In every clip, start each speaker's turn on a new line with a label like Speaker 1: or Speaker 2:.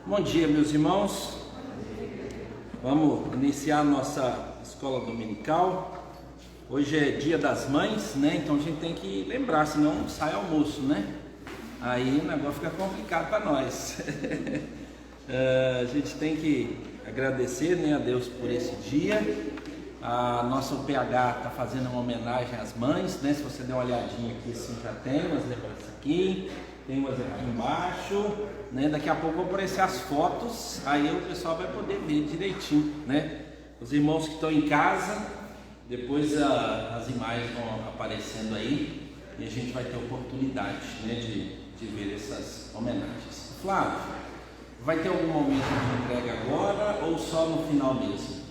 Speaker 1: Bom dia, meus irmãos. Vamos iniciar a nossa escola dominical. Hoje é dia das mães, né? Então a gente tem que lembrar, senão não sai almoço, né? Aí o negócio fica complicado para nós. A gente tem que agradecer, né, a Deus por esse dia. A nossa UPH está fazendo uma homenagem às mães, né? Se você der uma olhadinha aqui, assim, já tem umas lembranças aqui. Tem umas aqui embaixo, né? Daqui a pouco vão aparecer as fotos, aí o pessoal vai poder ver direitinho, né? Os irmãos que estão em casa, depois as imagens vão aparecendo aí e a gente vai ter oportunidade, né, de ver essas homenagens. Flávio, vai ter algum momento de entrega agora ou só no final mesmo?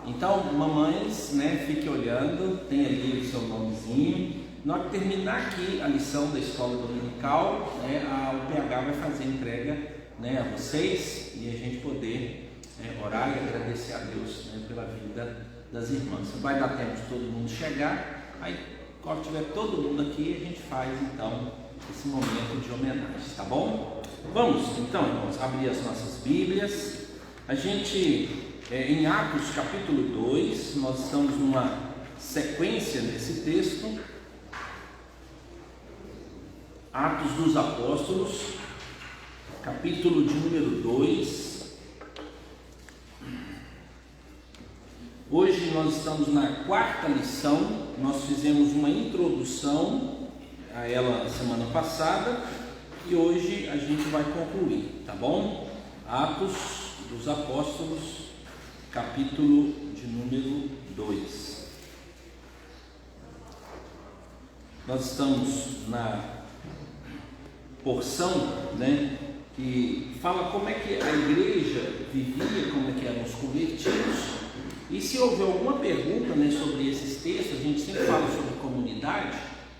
Speaker 1: Então, mamães, né, fique olhando, tem ali o seu nomezinho. Na hora que terminar aqui a lição da escola dominical, né, a UPH vai fazer a entrega, né, a vocês e a gente poder orar e agradecer a Deus, né, pela vida das irmãs. Vai dar tempo de todo mundo chegar, aí quando tiver todo mundo aqui a gente faz então esse momento de homenagem, tá bom? Vamos então, irmãos, abrir as nossas Bíblias. A gente, em Atos capítulo 2, nós estamos numa sequência nesse texto. Atos dos Apóstolos, capítulo de número 2. Hoje nós estamos na quarta lição. Nós fizemos uma introdução a ela semana passada e hoje a gente vai concluir, tá bom? Atos dos Apóstolos, capítulo de número 2. Nós estamos na porção, né, que fala como é que a igreja vivia, como é que eram os convertidos. E se houver alguma pergunta, né, sobre esses textos, a gente sempre fala sobre comunidade,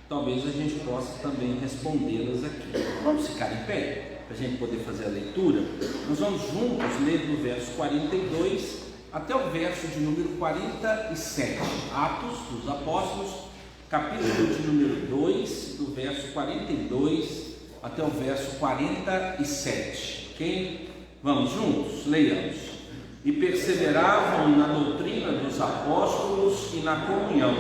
Speaker 1: talvez a gente possa também respondê-las aqui. Vamos ficar em pé para a gente poder fazer a leitura. Nós vamos juntos ler do verso 42 até o verso de número 47. Atos dos Apóstolos, capítulo de número 2, do verso 42 até o verso 47, ok? Vamos juntos? Leiamos. E perseveravam na doutrina dos apóstolos e na comunhão,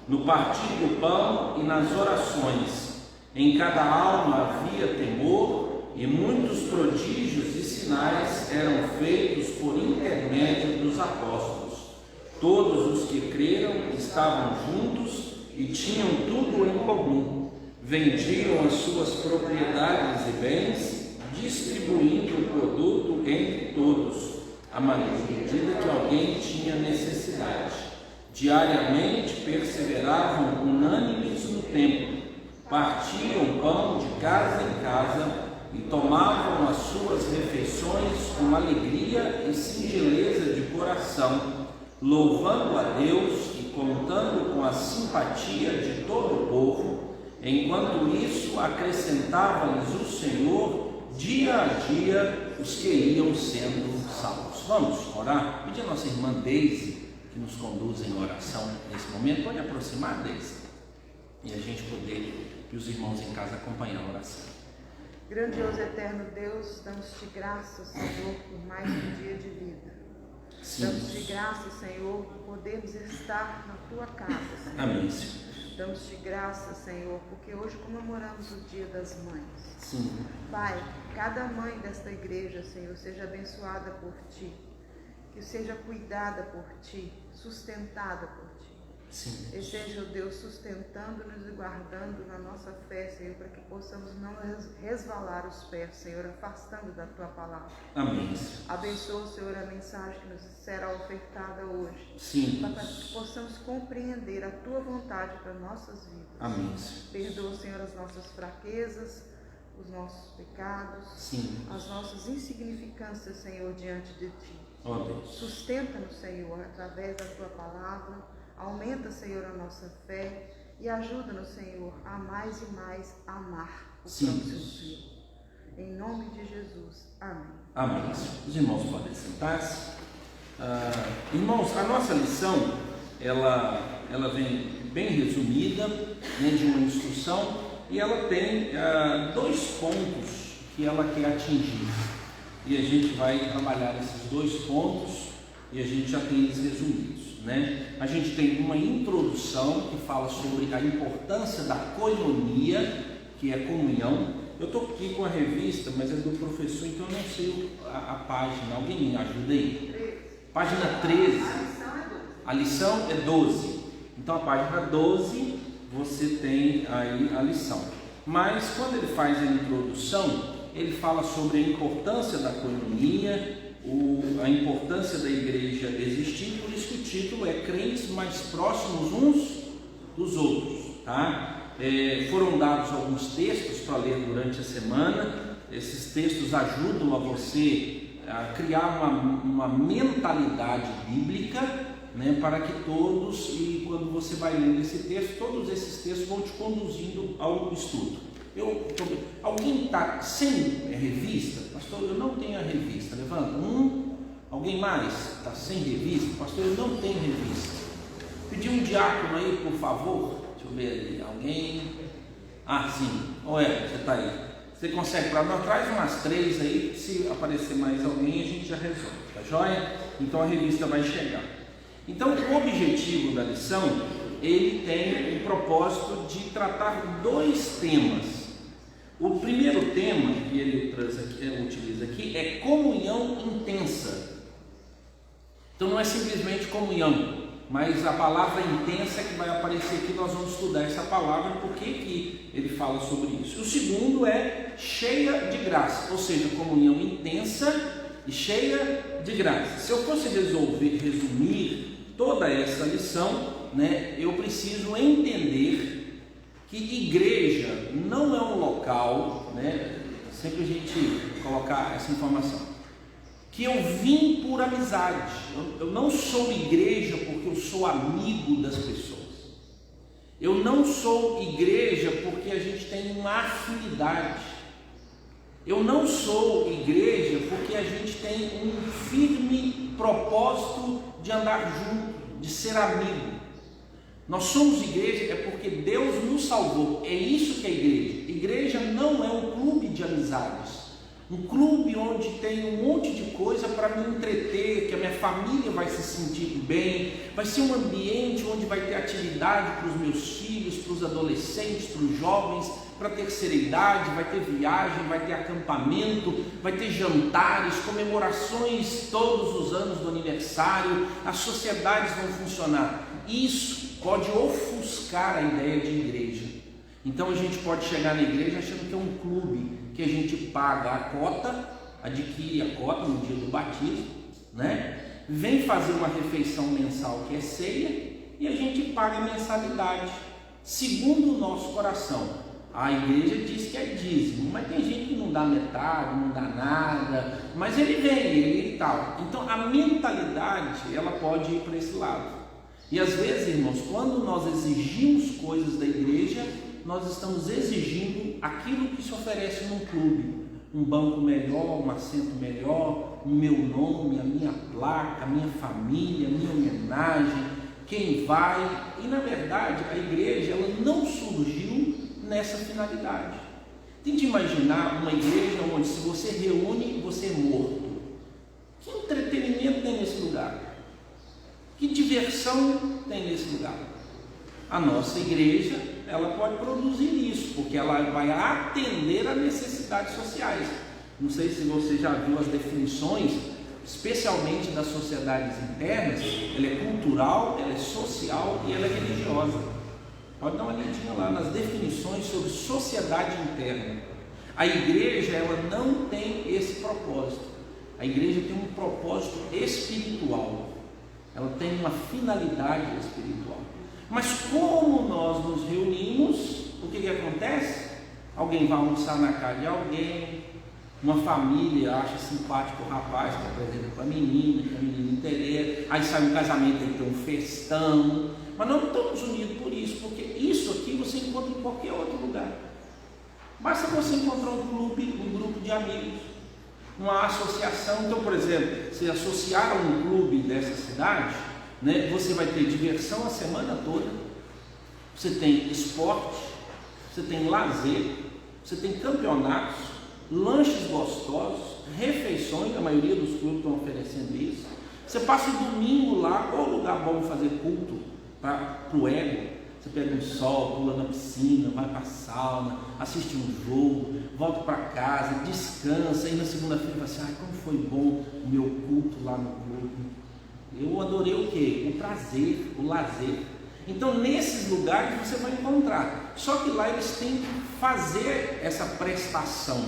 Speaker 1: no partir do pão e nas orações. Em cada alma havia temor, e muitos prodígios e sinais eram feitos por intermédio dos apóstolos. Todos os que creram estavam juntos e tinham tudo em comum. Vendiam as suas propriedades e bens, distribuindo o produto entre todos, à medida que alguém tinha necessidade. Diariamente perseveravam unânimes no templo, partiam pão de casa em casa e tomavam as suas refeições com alegria e singeleza de coração, louvando a Deus e contando com a simpatia de todo o povo. Enquanto isso, acrescentava-lhes o Senhor dia a dia os que iam sendo salvos. Vamos orar? Pedir a nossa irmã Deise que nos conduza em oração nesse momento. Pode aproximar, Deise, e a gente poder, e os irmãos em casa, acompanhar a oração.
Speaker 2: Grandioso eterno Deus, damos-te graças, Senhor, por mais um dia de vida. Damos-te graças, Senhor, por podermos estar na tua casa, Senhor.
Speaker 1: Amém, Senhor.
Speaker 2: Damos-te graças, Senhor, porque hoje comemoramos o Dia das Mães.
Speaker 1: Sim.
Speaker 2: Pai, cada mãe desta igreja, Senhor, seja abençoada por Ti, que seja cuidada por Ti, sustentada por Ti.
Speaker 1: Sim.
Speaker 2: E seja o Deus sustentando-nos e guardando na nossa fé, Senhor, para que possamos não resvalar os pés, Senhor, afastando da Tua palavra.
Speaker 1: Amém.
Speaker 2: Abençoa, Senhor, a mensagem que nos será ofertada hoje.
Speaker 1: Sim.
Speaker 2: Para que possamos compreender a Tua vontade para nossas vidas.
Speaker 1: Amém.
Speaker 2: Perdoa, Senhor, as nossas fraquezas, os nossos pecados,
Speaker 1: Sim.
Speaker 2: as nossas insignificâncias, Senhor, diante de Ti.
Speaker 1: Ó Deus.
Speaker 2: Sustenta-nos, Senhor, através da Tua palavra. Aumenta, Senhor, a nossa fé e ajuda-nos, Senhor, a mais e mais amar o próximo Senhor. Em nome de Jesus. Amém.
Speaker 1: Amém. Os irmãos podem sentar-se. Irmãos, a nossa lição, ela vem bem resumida, né, de uma instrução, e ela tem 2 pontos que ela quer atingir. e a gente vai trabalhar esses 2 pontos e a gente já tem eles resumidos, né? A gente tem uma introdução que fala sobre a importância da koinonia, que é comunhão. Eu estou aqui com a revista, mas é do professor, então eu não sei a página. Alguém me ajuda aí? Página 13. A lição é 12. Então a página 12 você tem aí a lição. Mas quando ele faz a introdução, ele fala sobre a importância da koinonia, a importância da igreja existir, por isso que o título é Crentes Mais Próximos Uns dos Outros, tá? Foram dados alguns textos para ler durante a semana. Esses textos ajudam a você a criar uma mentalidade bíblica, né, para que todos, e quando você vai lendo esse texto, todos esses textos vão te conduzindo ao estudo. Alguém está sem revista? Pastor, eu não tenho a revista. Levanta. Alguém mais está sem revista? Pastor, eu não tenho revista. Pedir um diácono aí, por favor. Deixa eu ver ali. Alguém? Sim. Você está aí. Você consegue para nós? Traz umas 3 aí. Se aparecer mais alguém, a gente já resolve. Tá joia? Então a revista vai chegar. Então o objetivo da lição, ele tem o propósito de tratar 2 temas. O primeiro tema que ele utiliza aqui é comunhão intensa. Então não é simplesmente comunhão, mas a palavra intensa que vai aparecer aqui. Nós vamos estudar essa palavra, porque que ele fala sobre isso. O segundo é cheia de graça, ou seja, comunhão intensa e cheia de graça. Se eu fosse resumir toda essa lição, né, eu preciso entender que igreja não é um local, né, sempre a gente colocar essa informação, que eu vim por amizade. Eu não sou igreja porque eu sou amigo das pessoas. Eu não sou igreja porque a gente tem uma afinidade. Eu não sou igreja porque a gente tem um firme propósito de andar junto, de ser amigo. Nós somos igreja porque Deus nos salvou. É isso que é igreja. Igreja não é um clube de amizades, um clube onde tem um monte de coisa para me entreter, que a minha família vai se sentir bem, vai ser um ambiente onde vai ter atividade para os meus filhos, para os adolescentes, para os jovens, para a terceira idade, vai ter viagem, vai ter acampamento, vai ter jantares, comemorações todos os anos do aniversário, as sociedades vão funcionar. Isso pode ofuscar a ideia de igreja. Então a gente pode chegar na igreja achando que é um clube, que a gente paga a cota, adquire a cota no dia do batismo, né? Vem fazer uma refeição mensal que é ceia, e a gente paga a mensalidade segundo o nosso coração. A igreja diz que é dízimo, mas tem gente que não dá metade, não dá nada, mas ele vem, e tal. Então a mentalidade, ela pode ir para esse lado. E às vezes, irmãos, quando nós exigimos coisas da igreja, nós estamos exigindo aquilo que se oferece num clube. Um banco melhor, um assento melhor, o meu nome, a minha placa, a minha família, a minha homenagem, quem vai. E na verdade a igreja, ela não surgiu nessa finalidade. Tente imaginar uma igreja onde, se você reúne, você é morto. Que entretenimento tem nesse lugar? Que diversão tem nesse lugar? A nossa igreja, ela pode produzir isso, porque ela vai atender a necessidades sociais. Não sei se você já viu as definições, especialmente das sociedades internas. Ela é cultural, ela é social e ela é religiosa. Pode dar uma olhadinha lá nas definições sobre sociedade interna. A igreja, ela não tem esse propósito. A igreja tem um propósito espiritual. Ela tem uma finalidade espiritual. Mas como nós nos reunimos, o que acontece? Alguém vai almoçar na casa de alguém, uma família acha simpático o rapaz que apresenta para a menina, que a menina interessa, aí sai um casamento, tem que ter um festão. Mas nós não estamos unidos por isso, porque isso aqui você encontra em qualquer outro lugar. Basta você encontrar um clube, um grupo de amigos, uma associação. Então, por exemplo, se associar a um clube dessa cidade, né, você vai ter diversão a semana toda, você tem esporte, você tem lazer, você tem campeonatos, lanches gostosos, refeições, a maioria dos clubes estão oferecendo isso. Você passa o domingo lá, qual lugar bom fazer culto para o ego? Você pega um sol, pula na piscina, vai para a sauna, assiste um jogo, volta para casa, descansa, e na segunda-feira vai assim, como foi bom o meu culto lá no clube. Eu adorei o quê? O prazer, o lazer. Então nesses lugares você vai encontrar, só que lá eles têm que fazer essa prestação.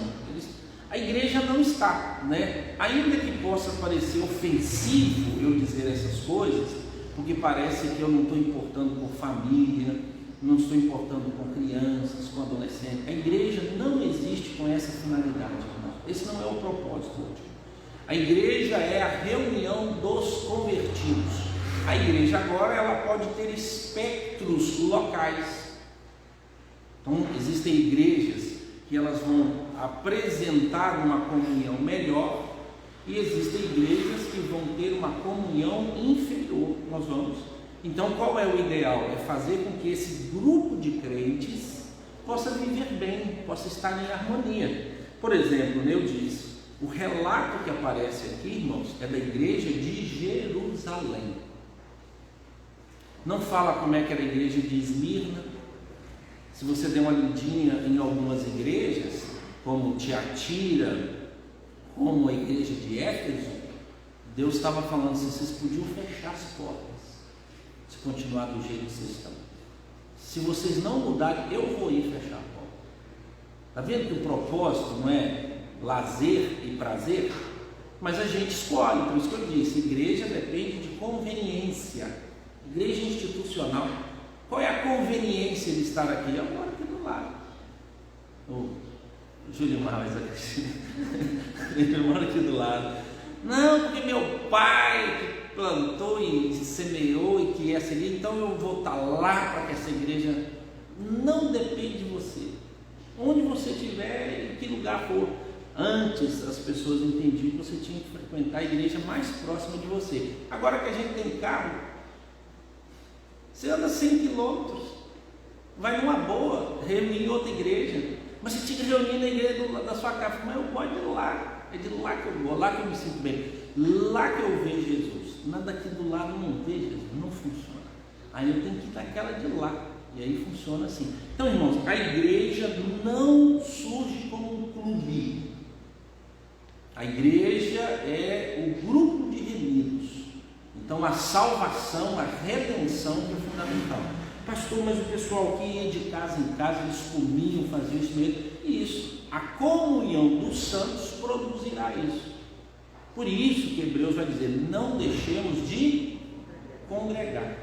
Speaker 1: A igreja não está, né? Ainda que possa parecer ofensivo eu dizer essas coisas, porque parece que eu não estou importando com família, não estou importando com crianças, com adolescentes. A igreja não existe com essa finalidade, irmão. Esse não é o propósito hoje. A igreja é a reunião dos convertidos. A igreja agora ela pode ter espectros locais. Então existem igrejas que elas vão apresentar uma comunhão melhor, e existem igrejas que vão ter uma comunhão inferior. Nós vamos. Então qual é o ideal? É fazer com que esse grupo de crentes possa viver bem, possa estar em harmonia. Por exemplo, eu disse, o relato que aparece aqui, irmãos, é da igreja de Jerusalém. Não fala como é que era a igreja de Esmirna. Se você der uma lidinha em algumas igrejas, como Tiatira, como a igreja de Éfeso, Deus estava falando assim, vocês podiam fechar as portas, se continuar do jeito que vocês estão. Se vocês não mudarem, eu vou ir fechar a porta. Está vendo que o propósito não é lazer e prazer? Mas a gente escolhe, por isso que eu disse, igreja depende de conveniência. Igreja institucional, qual é a conveniência de estar aqui? Eu moro aqui do lado. O Júlio Marques, a Cristina, eu moro aqui do lado. Não, porque meu pai que plantou e semeou e que essa igreja, então eu vou estar lá para que essa igreja. Não depende de você. Onde você estiver, em que lugar for. Antes as pessoas entendiam que você tinha que frequentar a igreja mais próxima de você. Agora que a gente tem carro, você anda 100 quilômetros, vai numa boa, reunir em outra igreja, mas você tinha que reunir na igreja da sua casa. Mas eu vou de lá, é de lá que eu vou, lá que eu me sinto bem, lá que eu vejo Jesus. Nada aqui do lado não vejo Jesus, não funciona. Aí eu tenho que ir naquela de lá, e aí funciona assim. Então, irmãos, a igreja não surge como um clube. A igreja é o grupo de remidos. Então a salvação, a redenção é fundamental. Pastor, mas o pessoal que ia de casa em casa, eles comiam, faziam isso mesmo. Isso, a comunhão dos santos produzirá isso. Por isso que Hebreus vai dizer, não deixemos de congregar.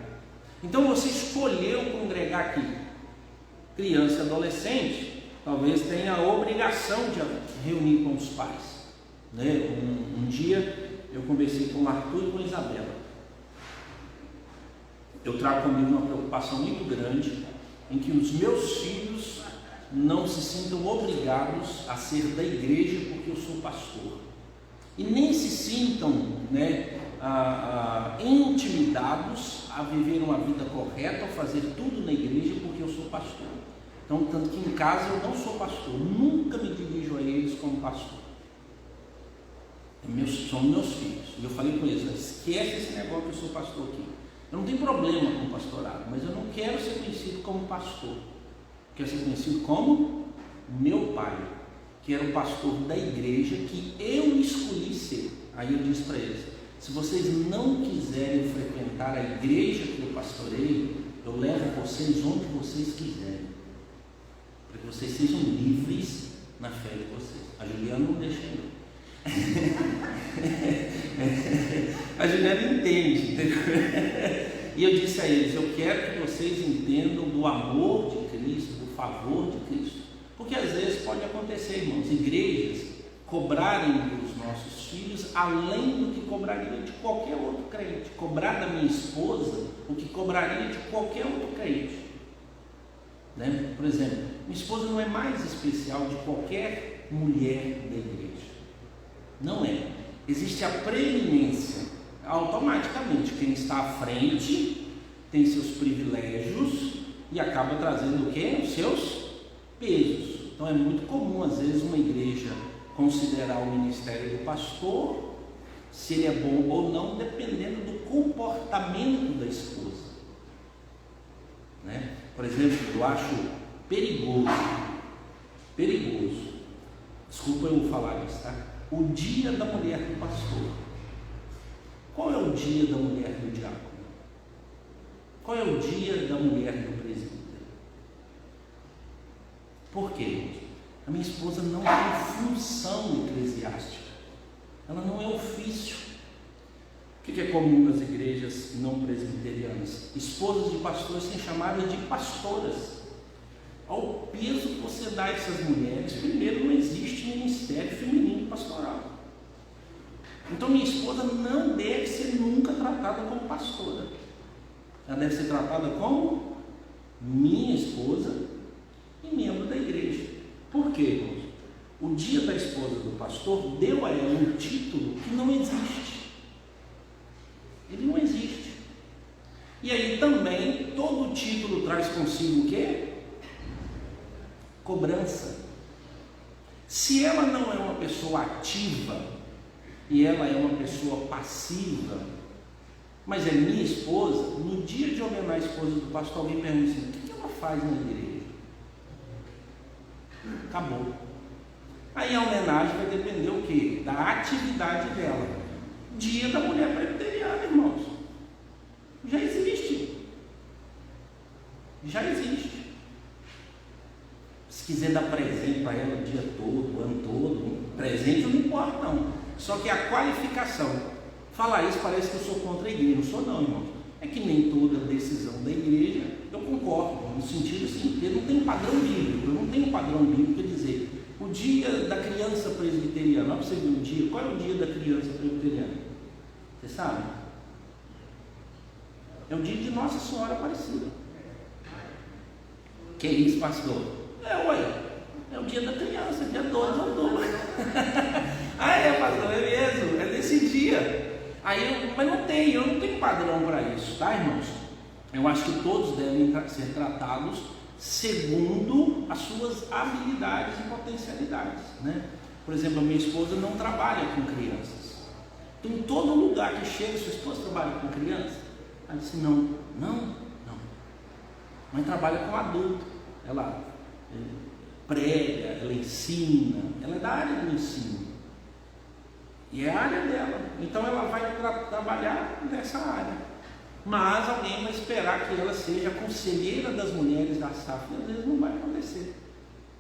Speaker 1: Então você escolheu congregar aqui. Criança e adolescente, talvez tenha a obrigação de reunir com os pais. Né? Um dia eu conversei com o Arthur e com a Isabela. Eu trago comigo uma preocupação muito grande em que os meus filhos não se sintam obrigados a ser da igreja porque eu sou pastor. E nem se sintam, né, intimidados a viver uma vida correta, a fazer tudo na igreja porque eu sou pastor. Então, tanto que em casa eu não sou pastor, nunca me dirijo a eles como pastor. São meus filhos. E eu falei com eles, esquece esse negócio que eu sou pastor aqui. Eu não tenho problema com o pastorado, mas eu não quero ser conhecido como pastor. Quero ser conhecido como meu pai, que era o pastor da igreja que eu escolhi ser. Aí eu disse para eles, se vocês não quiserem frequentar a igreja que eu pastorei, eu levo vocês onde vocês quiserem, para que vocês sejam livres na fé de vocês. A Juliana não deixa eu. A Juliana entende, entendeu? E eu disse a eles, eu quero que vocês entendam do amor de Cristo, do favor de Cristo, porque às vezes pode acontecer, irmãos, igrejas cobrarem dos nossos filhos além do que cobraria de qualquer outro crente, cobrar da minha esposa o que cobraria de qualquer outro crente, né? Por exemplo, minha esposa não é mais especial de qualquer mulher da igreja. Não é. Existe a preeminência. Automaticamente, quem está à frente tem seus privilégios e acaba trazendo o quê? Os seus pesos. Então é muito comum, às vezes, uma igreja considerar o ministério do pastor, se ele é bom ou não, dependendo do comportamento da esposa, né? Por exemplo, eu acho perigoso, desculpa eu falar isso, tá? O dia da mulher do pastor. Qual é o dia da mulher do diácono? Qual é o dia da mulher do presbítero? Por quê? A minha esposa não tem função eclesiástica, ela não é ofício. O que é comum nas igrejas não presbiterianas? Esposas de pastores são chamadas de pastoras. Ao peso que você dá a essas mulheres, primeiro, não existe ministério feminino pastoral. Então minha esposa não deve ser nunca tratada como pastora, ela deve ser tratada como minha esposa e membro da igreja. Por quê, irmãos? O dia da esposa do pastor deu a ela um título que não existe. Ele não existe. E aí também todo título traz consigo o quê? Cobrança. Se ela não é uma pessoa ativa e ela é uma pessoa passiva, mas é minha esposa, no dia de homenagear a esposa do pastor, alguém pergunta assim: o que ela faz na igreja? Acabou. Aí a homenagem vai depender o quê? Da atividade dela. Dia da mulher presbiteriana, irmãos. Já existe. Já existe. Se quiser dar presente para ela o dia todo, o ano todo, presente não importa não. Só que a qualificação, falar isso parece que eu sou contra a igreja. Não sou não, irmãos. É que nem toda decisão da igreja eu concordo, no sentido assim, eu não tenho padrão bíblico. Eu não tenho padrão bíblico a dizer o dia da criança presbiteriana. Olha para você ver um dia. Qual é o dia da criança presbiteriana? Você sabe? É o dia de Nossa Senhora Aparecida. Que é isso, pastor? É o dia da criança, dia 12 de outubro. Ah, é, pastor, é mesmo, é desse dia. Mas eu não tenho padrão para isso, tá, irmãos? Eu acho que todos devem ser tratados segundo as suas habilidades e potencialidades, né? Por exemplo, a minha esposa não trabalha com crianças. Então, em todo lugar que chega, sua esposa trabalha com criança? Ela disse: não. Mãe trabalha com adulto. Ela prega, ela ensina, ela é da área do ensino. E é a área dela. Então ela vai trabalhar nessa área. Mas alguém vai esperar que ela seja a conselheira das mulheres da SAF. E às vezes não vai acontecer.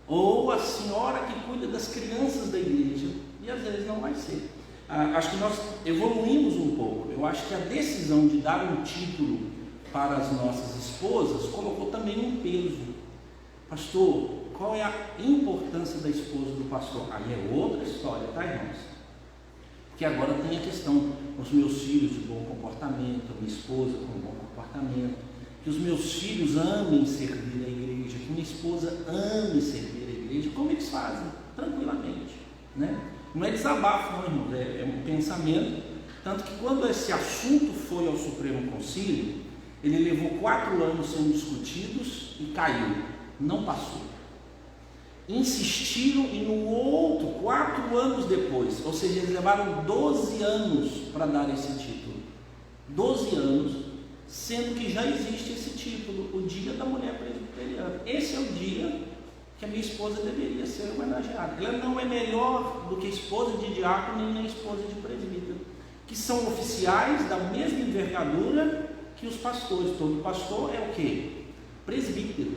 Speaker 1: Ou a senhora que cuida das crianças da igreja. E às vezes não vai ser. Acho que nós evoluímos um pouco. Eu acho que a decisão de dar um título para as nossas esposas colocou também um peso. Pastor, qual é a importância da esposa do pastor? Aí é outra história, tá, irmãos? Porque agora tem a questão, os meus filhos de bom comportamento, a minha esposa com bom comportamento, que os meus filhos amem servir a igreja, que minha esposa ame servir a igreja. Como eles fazem? Tranquilamente, né? Não é desabafo, não, irmãos, é um pensamento. Tanto que quando esse assunto foi ao Supremo Concílio, ele levou 4 anos sendo discutidos e caiu, não passou. Insistiram e no outro, 4 anos depois, ou seja, eles levaram 12 anos para dar esse título. 12 anos, sendo que já existe esse título, o Dia da Mulher Presbiteriana. Esse é o dia que a minha esposa deveria ser homenageada. Ela não é melhor do que esposa de diácono nem esposa de presbítero, que são oficiais da mesma envergadura que os pastores. Todo pastor é o quê? Presbítero,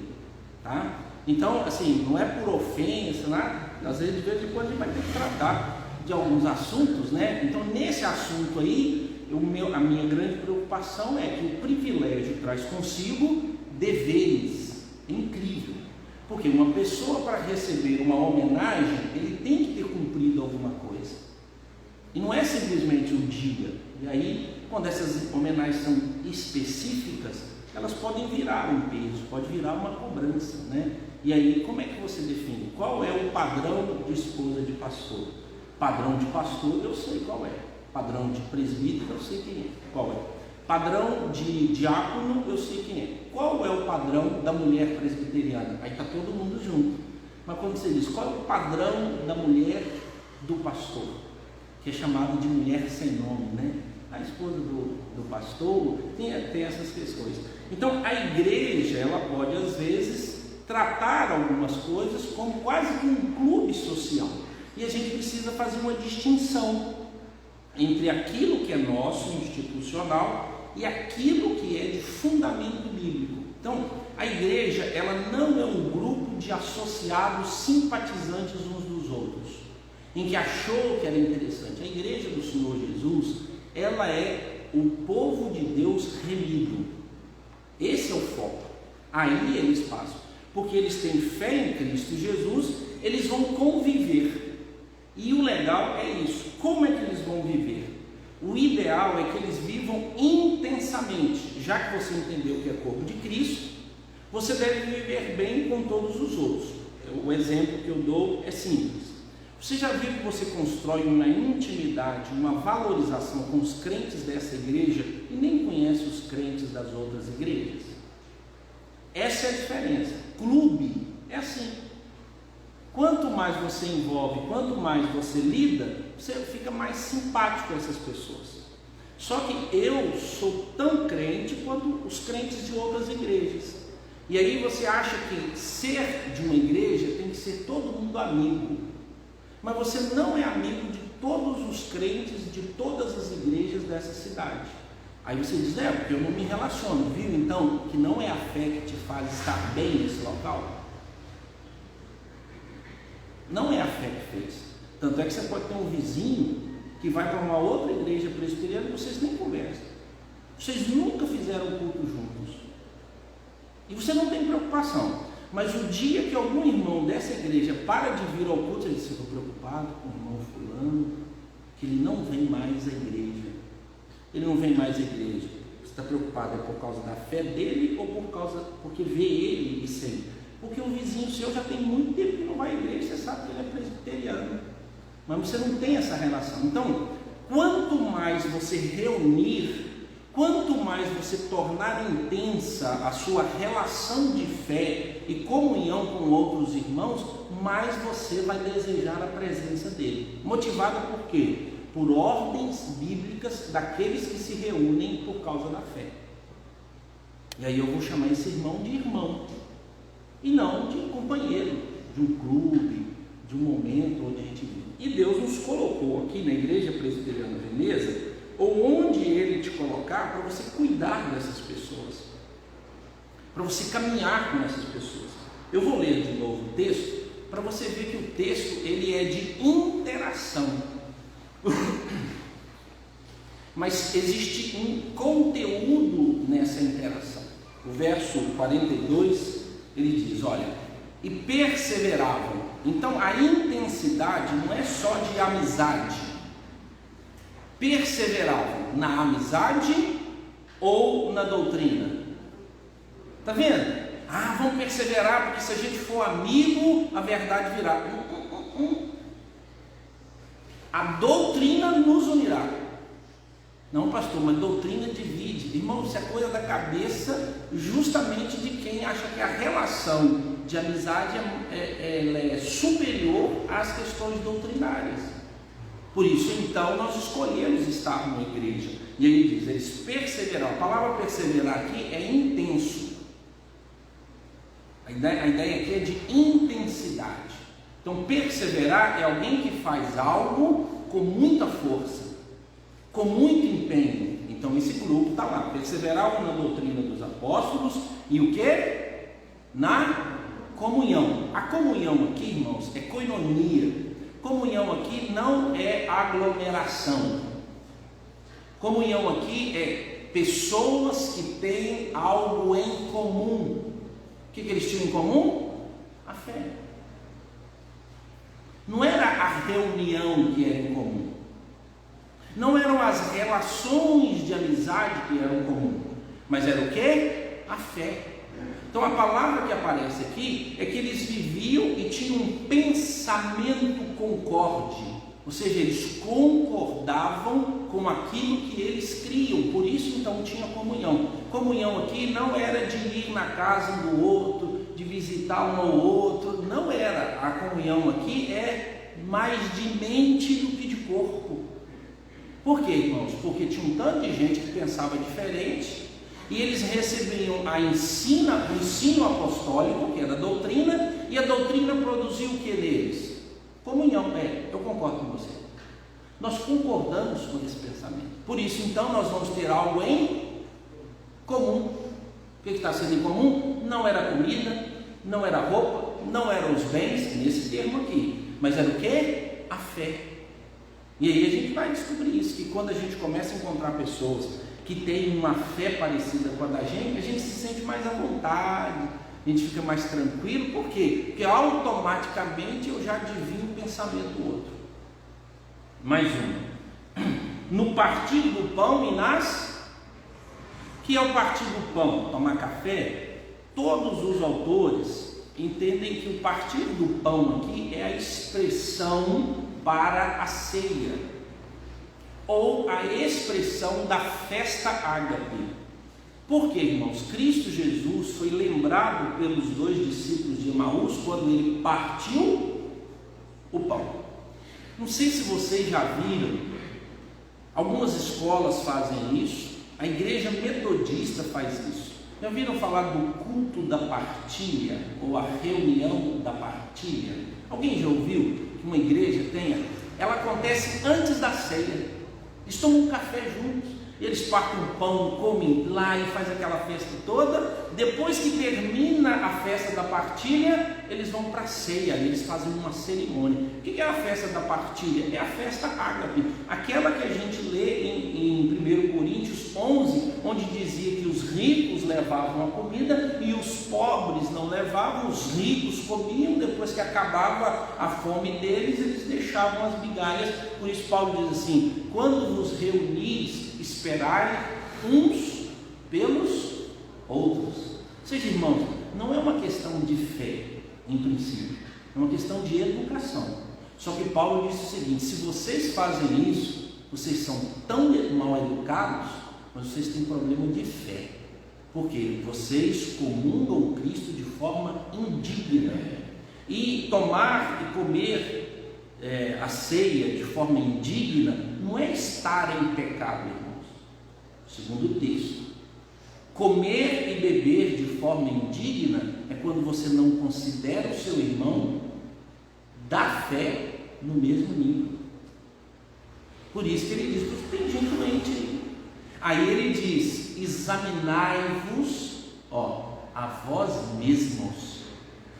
Speaker 1: tá? Então, assim, não é por ofensa, né? Às vezes, de vez em quando, a gente vai ter que tratar de alguns assuntos, né? Então, nesse assunto aí, a minha grande preocupação é que o privilégio traz consigo deveres. É incrível. Porque uma pessoa, para receber uma homenagem, ele tem que ter cumprido alguma coisa. E não é simplesmente um dia. E aí, quando essas homenagens são específicas, elas podem virar um peso, pode virar uma cobrança, né? E aí, como é que você define? Qual é o padrão de esposa de pastor? Padrão de pastor, eu sei qual é. Padrão de presbítero, eu sei quem é. Qual é? Padrão de diácono, eu sei quem é. Qual é o padrão da mulher presbiteriana? Aí está todo mundo junto. Mas quando você diz qual é o padrão da mulher do pastor, que é chamada de mulher sem nome, né? A esposa do pastor tem essas questões. Então a igreja, ela pode às vezes tratar algumas coisas como quase que um clube social, e a gente precisa fazer uma distinção entre aquilo que é nosso, institucional, e aquilo que é de fundamento bíblico. Então a igreja, ela não é um grupo de associados simpatizantes uns dos outros, em que achou que era interessante. A igreja do Senhor Jesus, ela é o povo de Deus remido. Esse é o foco. Aí eles passam, porque eles têm fé em Cristo Jesus, eles vão conviver. E o legal é isso. Como é que eles vão viver? O ideal é que eles vivam intensamente. Já que você entendeu que é corpo de Cristo, você deve viver bem com todos os outros. O exemplo que eu dou é simples. Você já viu que você constrói uma intimidade, uma valorização com os crentes dessa igreja e nem conhece os crentes das outras igrejas? Essa é a diferença. Clube é assim. Quanto mais você envolve, quanto mais você lida, você fica mais simpático com essas pessoas. Só que eu sou tão crente quanto os crentes de outras igrejas. E aí você acha que ser de uma igreja tem que ser todo mundo amigo. Mas você não é amigo de todos os crentes de todas as igrejas dessa cidade. Aí você diz, porque eu não me relaciono, viu? Então, que não é a fé que te faz estar bem nesse local. Não é a fé que fez. Tanto é que você pode ter um vizinho que vai para uma outra igreja presbiteriana e vocês nem conversam. Vocês nunca fizeram culto juntos. E você não tem preocupação. Mas o dia que algum irmão dessa igreja para de vir ao culto, ele diz, eu estou preocupado com o irmão fulano, que ele não vem mais à igreja. Ele não vem mais à igreja. Você está preocupado por causa da fé dele ou porque vê ele e sempre? Porque o vizinho seu já tem muito tempo que não vai à igreja, você sabe que ele é presbiteriano. Mas você não tem essa relação. Então, quanto mais você reunir, quanto mais você tornar intensa a sua relação de fé e comunhão com outros irmãos, mais você vai desejar a presença dele. Motivada por quê? Por ordens bíblicas daqueles que se reúnem por causa da fé. E aí eu vou chamar esse irmão de irmão, e não de companheiro, de um clube, de um momento onde a gente vive. E Deus nos colocou aqui na Igreja Presbiteriana Veneza, ou onde Ele te colocar, para você cuidar dessas pessoas, para você caminhar com essas pessoas. Eu vou ler de novo o texto, para você ver que o texto ele é de interação. Mas existe um conteúdo nessa interação. O verso 42, ele diz, olha, e perseveravam. Então a intensidade não é só de amizade. Perseveravam na amizade ou na doutrina? Está vendo? Vamos perseverar, porque se a gente for amigo, a verdade virá. A doutrina nos unirá. Não, pastor, mas doutrina divide. Irmão, isso é coisa da cabeça justamente de quem acha que a relação de amizade é superior às questões doutrinárias. Por isso, então, nós escolhemos estar numa igreja. E ele diz, eles perseveraram. A palavra perseverar aqui é intenso. A ideia aqui é de intensidade. Então, perseverar é alguém que faz algo com muita força, com muito empenho. Então, esse grupo está lá. Perseveravam na doutrina dos apóstolos e o que? Na comunhão. A comunhão aqui, irmãos, é koinonia. Comunhão aqui não é aglomeração. Comunhão aqui é pessoas que têm algo em comum. O que eles tinham em comum? A fé. Não era a reunião que era em comum. Não eram as relações de amizade que eram em comum. Mas era o que? A fé. Então a palavra que aparece aqui é que eles viviam e tinham um pensamento concorde, ou seja, eles concordavam com aquilo que eles criam, por isso então tinha comunhão. Comunhão aqui não era de ir na casa um do outro, de visitar um ao outro. Não era. A comunhão aqui é mais de mente do que de corpo. Por quê, irmãos? Porque tinha um tanto de gente que pensava diferente e eles recebiam o ensino apostólico, que era a doutrina, e a doutrina produzia o que neles? Comunhão. Eu concordo com você. Nós concordamos com esse pensamento. Por isso, então, nós vamos ter algo em comum. O que está sendo em comum? Não era comida, não era roupa, não eram os bens, nesse termo aqui, mas era o que? A fé. E aí a gente vai descobrir isso, que quando a gente começa a encontrar pessoas que têm uma fé parecida com a da gente, a gente se sente mais à vontade, a gente fica mais tranquilo. Por quê? Porque automaticamente eu já adivinho o pensamento do outro. Mais uma. No partir do pão e nas... que é o partir do pão? Tomar café? Todos os autores entendem que o partir do pão aqui é a expressão para a ceia, ou a expressão da festa ágape. Por quê, irmãos? Cristo Jesus foi lembrado pelos 2 discípulos de Emaús quando ele partiu o pão. Não sei se vocês já viram, algumas escolas fazem isso, a igreja metodista faz isso. Já ouviram falar do culto da partilha, ou a reunião da partilha? Alguém já ouviu que uma igreja tenha? Ela acontece antes da ceia. Eles tomam um café juntos, eles partem o pão, comem lá e faz aquela festa toda. Depois que termina a festa da partilha, eles vão para a ceia, eles fazem uma cerimônia. O que é a festa da partilha? É a festa ágape, aquela que a gente lê em 1 Coríntios 11, onde dizia que os ricos levavam a comida e os pobres não levavam. Os ricos comiam, depois que acabava a fome deles, eles deixavam as migalhas. Por isso Paulo diz assim: quando vos reunis, esperai uns pelos outros. Ou seja, irmãos, não é uma questão de fé, em princípio, é uma questão de educação. Só que Paulo disse o seguinte: se vocês fazem isso, vocês são tão mal educados, mas vocês têm problema de fé, porque vocês comungam Cristo de forma indigna. E tomar e comer a ceia de forma indigna não é estar em pecado, irmãos. Segundo o texto, comer e beber de forma indigna é quando você não considera o seu irmão da fé no mesmo nível. Por isso que ele diz que tem gente doente aí. Aí ele diz: examinai-vos, a vós mesmos.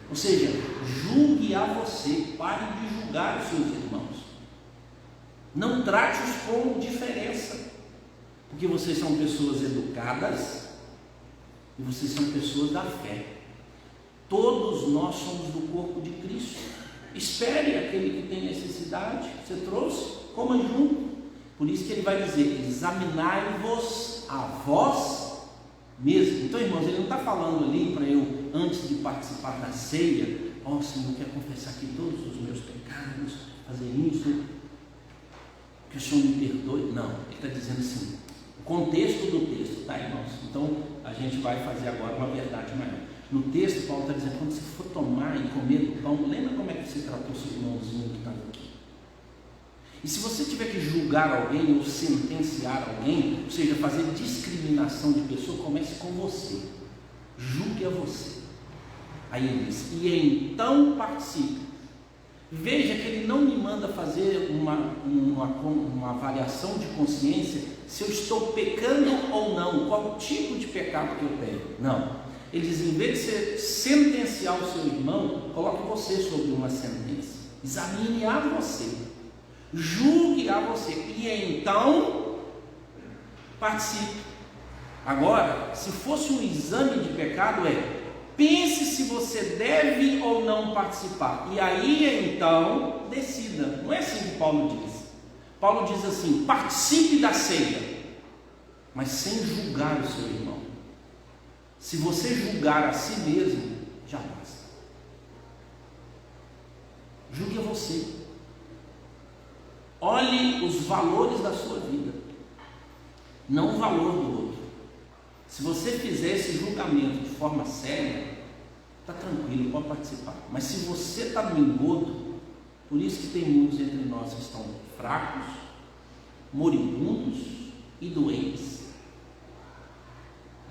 Speaker 1: Ou seja, julgue a você, pare de julgar os seus irmãos. Não trate-os com diferença, porque vocês são pessoas educadas e vocês são pessoas da fé. Todos nós somos do corpo de Cristo. Espere aquele que tem necessidade, você trouxe, coma junto. Por isso que ele vai dizer: examinai-vos a vós mesmo. Então, irmãos, ele não está falando ali para eu, antes de participar da ceia, Senhor, eu quero confessar aqui todos os meus pecados, fazer isso, que o Senhor me perdoe. Não, ele está dizendo assim, o contexto do texto, tá, irmãos? Então, a gente vai fazer agora uma verdade maior. No texto, Paulo está dizendo: quando você for tomar e comer do pão, lembra como é que você tratou seu irmãozinho que está aqui? E se você tiver que julgar alguém ou sentenciar alguém, ou seja, fazer discriminação de pessoa, comece com você. Julgue a você. Aí ele diz: e então participe. Veja que ele não me manda fazer uma avaliação de consciência se eu estou pecando ou não, qual tipo de pecado que eu tenho. Não. Ele diz: em vez de você sentenciar o seu irmão, coloque você sobre uma sentença. Examine a você. Julgue a você. E então participe. Agora, se fosse um exame de pecado, pense se você deve ou não participar. E aí então decida. Não é assim que Paulo diz. Paulo diz assim: participe da ceia, mas sem julgar o seu irmão. Se você julgar a si mesmo, já basta. Julgue a você. Olhe os valores da sua vida, não o valor do outro. Se você fizer esse julgamento de forma séria, está tranquilo, pode participar. Mas se você está no engodo, por isso que tem muitos entre nós que estão fracos, moribundos e doentes.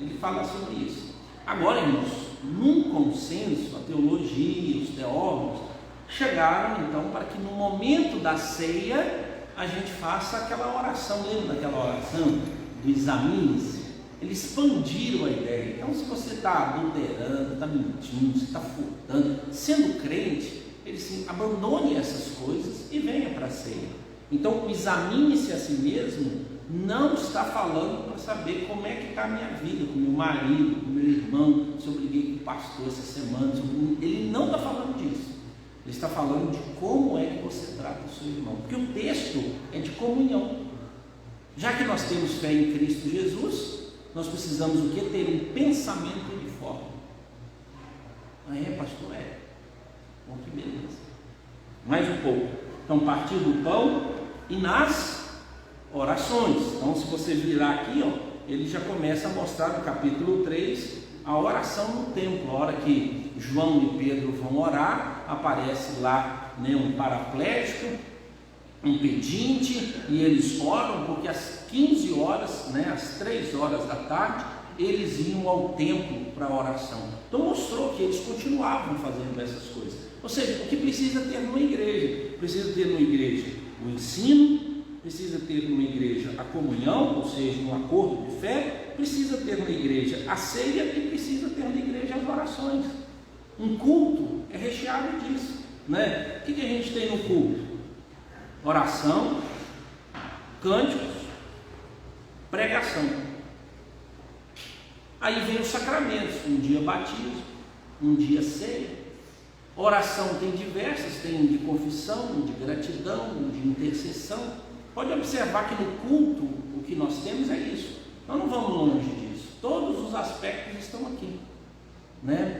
Speaker 1: Ele fala sobre isso. Agora, irmãos, num consenso, a teologia, os teólogos chegaram então para que no momento da ceia a gente faça aquela oração. Lembra daquela oração do examine-se? Eles expandiram a ideia. Então, se você está adulterando, está mentindo, se está furtando, sendo crente, ele sim, abandone essas coisas e venha para a ceia. Então, o examine-se a si mesmo não está falando para saber como é que está a minha vida, com meu marido, com meu irmão, se eu briguei com o pastor essa semana. Ele não está falando disso. Ele está falando de como é que você trata o seu irmão. Porque o texto é de comunhão. Já que nós temos fé em Cristo Jesus, nós precisamos o quê? Ter um pensamento uniforme. Pastor, bom, que beleza. Mais um pouco. Então, partir do pão e nas orações. Então, se você virar aqui, ele já começa a mostrar no capítulo 3 a oração no templo. A hora que João e Pedro vão orar, aparece lá um paraplégico, um pedinte, e eles oram porque às 15 horas, às 3 horas da tarde, eles iam ao templo para a oração. Então mostrou que eles continuavam fazendo essas coisas. Ou seja, o que precisa ter numa igreja? Precisa ter numa igreja o ensino, precisa ter numa igreja a comunhão, ou seja, um acordo de fé, precisa ter numa igreja a ceia e precisa ter na igreja as orações. Um culto é recheado disso, O que a gente tem no culto? Oração, cânticos, pregação. Aí vem os sacramentos, um dia batismo, um dia ceia. Oração tem diversas, tem de confissão, de gratidão, de intercessão. Pode observar que no culto o que nós temos é isso. Nós não vamos longe disso. Todos os aspectos estão aqui.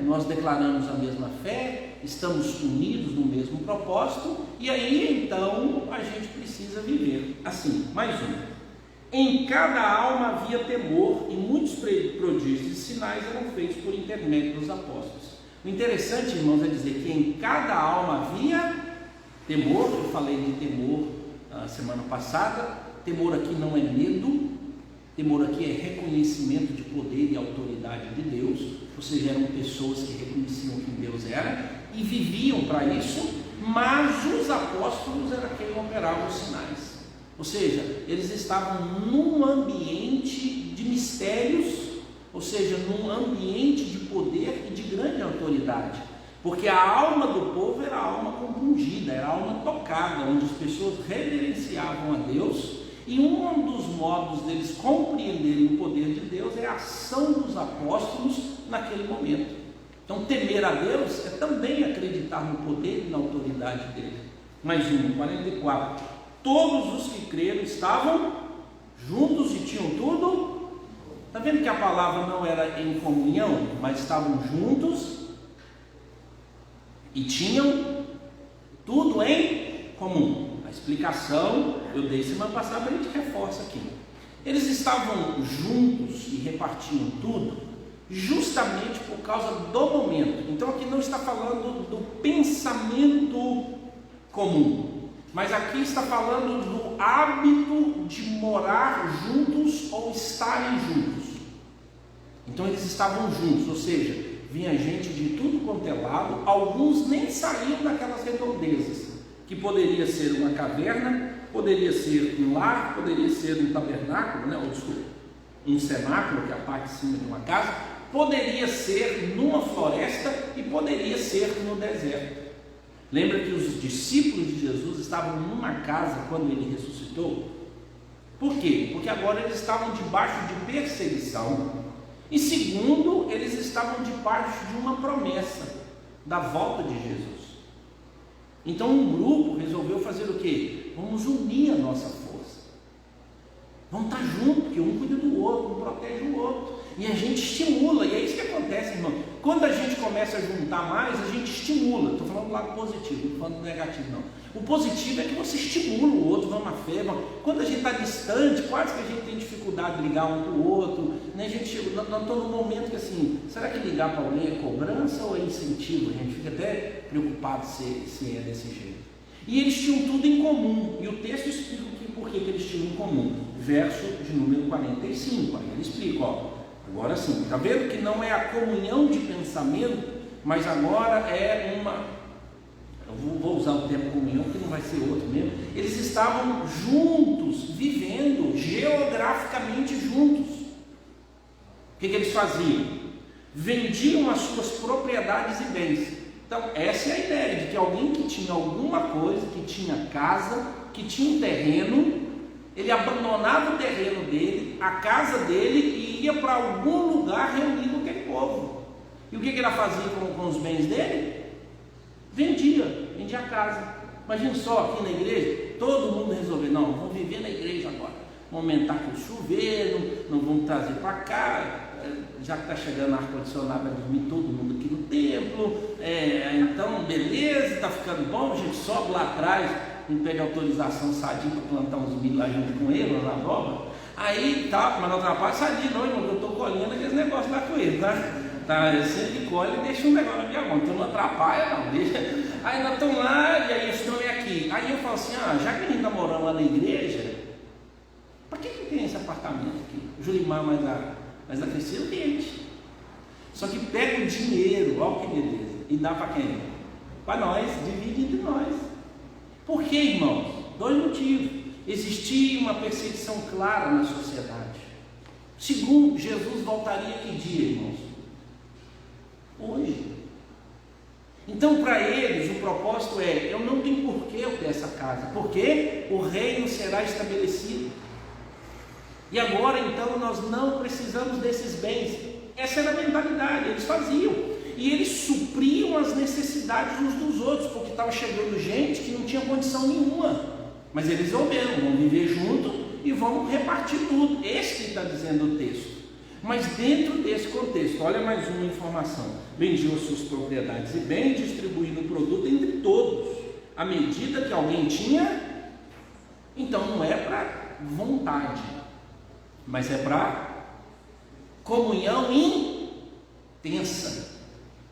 Speaker 1: Nós declaramos a mesma fé, estamos unidos no mesmo propósito, e aí então a gente precisa viver assim. Mais um. Em cada alma havia temor, e muitos prodígios e sinais eram feitos por intermédio dos apóstolos. O interessante, irmãos, é dizer que em cada alma havia temor. Eu falei de temor na semana passada. Temor aqui não é medo, temor aqui é reconhecimento de poder e autoridade de Deus. Ou seja, eram pessoas que reconheciam quem Deus era e viviam para isso, mas os apóstolos eram quem operavam os sinais. Ou seja, eles estavam num ambiente de mistérios, ou seja, num ambiente de poder e de grande autoridade, porque a alma do povo era a alma compungida, era a alma tocada, onde as pessoas reverenciavam a Deus, e um dos modos deles compreenderem o poder de Deus é a ação dos apóstolos naquele momento. Então, temer a Deus é também acreditar no poder e na autoridade dele. Mais um, 44. Todos os que creram estavam juntos e tinham tudo. Está vendo que a palavra não era em comunhão, mas estavam juntos e tinham tudo em comum. A explicação eu dei semana passada, a gente reforça aqui. Eles estavam juntos e repartiam tudo justamente por causa do momento. Então aqui não está falando do pensamento comum, mas aqui está falando do hábito de morar juntos ou estarem juntos. Então eles estavam juntos, ou seja, vinha gente de tudo quanto é lado, alguns nem saíam daquelas redondezas, que poderia ser uma caverna, poderia ser um lar, poderia ser um tabernáculo, um cenáculo, que é a parte de cima de uma casa, poderia ser numa floresta e poderia ser no deserto. Lembra que os discípulos de Jesus estavam numa casa quando ele ressuscitou? Por quê? Porque agora eles estavam debaixo de perseguição, e segundo, eles estavam debaixo de uma promessa da volta de Jesus. Então um grupo resolveu fazer o quê? Vamos unir a nossa força. Vamos estar juntos, porque um cuida do outro, um protege o outro. E a gente estimula, e é isso que acontece, irmão. Quando a gente começa a juntar mais, a gente estimula. Estou falando do lado positivo, não estou falando do negativo, não. O positivo é que você estimula o outro, vamos na fé. Quando a gente está distante, quase que a gente tem dificuldade de ligar um com o outro, né, a gente chegou, nós estamos num momento que assim, será que ligar para alguém é cobrança ou é incentivo? A gente fica até preocupado se é desse jeito. E eles tinham tudo em comum, e o texto explica por que eles tinham em comum. Verso de número 45, aí ele explica, ó, agora sim, está vendo que não é a comunhão de pensamento, mas agora é uma, eu vou usar o termo comunhão, que não vai ser outro mesmo, eles estavam juntos, vivendo geograficamente juntos. O que eles faziam? Vendiam as suas propriedades e bens. Então, essa é a ideia de que alguém que tinha alguma coisa, que tinha casa, que tinha um terreno, ele abandonava o terreno dele, a casa dele e ia para algum lugar reunir com aquele povo. E o que ele fazia com os bens dele? Vendia a casa. Imagina só, aqui na igreja, todo mundo resolveu, não, vamos viver na igreja agora. Vamos aumentar aqui o chuveiro, não vamos trazer para cá, já que está chegando ar-condicionado, vai dormir todo mundo aqui no templo, então beleza, está ficando bom, a gente sobe lá atrás, não pede autorização Sadia para plantar uns milho lá junto com ele, na dobra, aí tá, mas não atrapalha Sadia não, irmão, eu estou colhendo aqueles negócios lá com ele, tá? Eu sempre colhe e deixa um negócio na minha mão, então não atrapalha não, deixa. Aí nós estamos lá, e aí estão aqui, aí eu falo assim, já que a gente está morando lá na igreja, para que tem esse apartamento aqui? O Julimar mais a Cristina deles. Só que pega o dinheiro, olha que beleza, e dá para quem? Para nós, divide entre nós. Por que, irmãos? 2 motivos. Existia uma perseguição clara na sociedade. Segundo, Jesus voltaria que dia, irmãos? Hoje. Então, para eles, o propósito é: eu não tenho por que eu ter essa casa, porque o reino será estabelecido. E agora, então, nós não precisamos desses bens. Essa era a mentalidade, eles faziam. E eles supriam as necessidades uns dos outros, porque estava chegando gente que não tinha condição nenhuma. Mas eles resolveram, vão viver junto e vão repartir tudo. Esse que está dizendo o texto. Mas dentro desse contexto, olha mais uma informação. Vendiam as suas propriedades e bens, distribuindo o produto entre todos, à medida que alguém tinha. Então não é para vontade, mas é para comunhão intensa,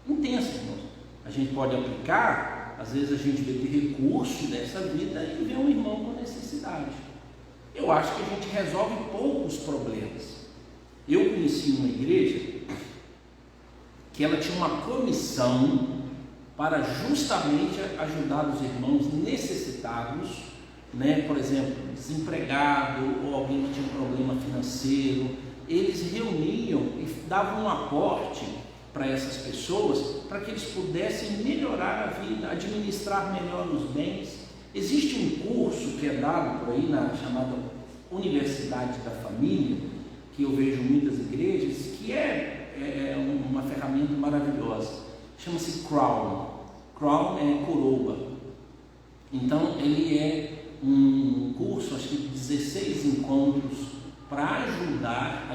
Speaker 1: irmãos. A gente pode aplicar, às vezes a gente vê ter recurso nessa vida e vê um irmão com necessidade. Eu acho que a gente resolve poucos problemas. Eu conheci uma igreja que ela tinha uma comissão para justamente ajudar os irmãos necessitados, né? Por exemplo, desempregado ou alguém que tinha um problema financeiro. Eles reuniam e davam um aporte para essas pessoas, para que eles pudessem melhorar a vida, administrar melhor os bens. Existe um curso que é dado por aí, na chamada Universidade da Família, que eu vejo em muitas igrejas, que é uma ferramenta maravilhosa. Chama-se Crown. Crown é coroa. Então, ele é um curso, acho que 16 encontros, para ajudar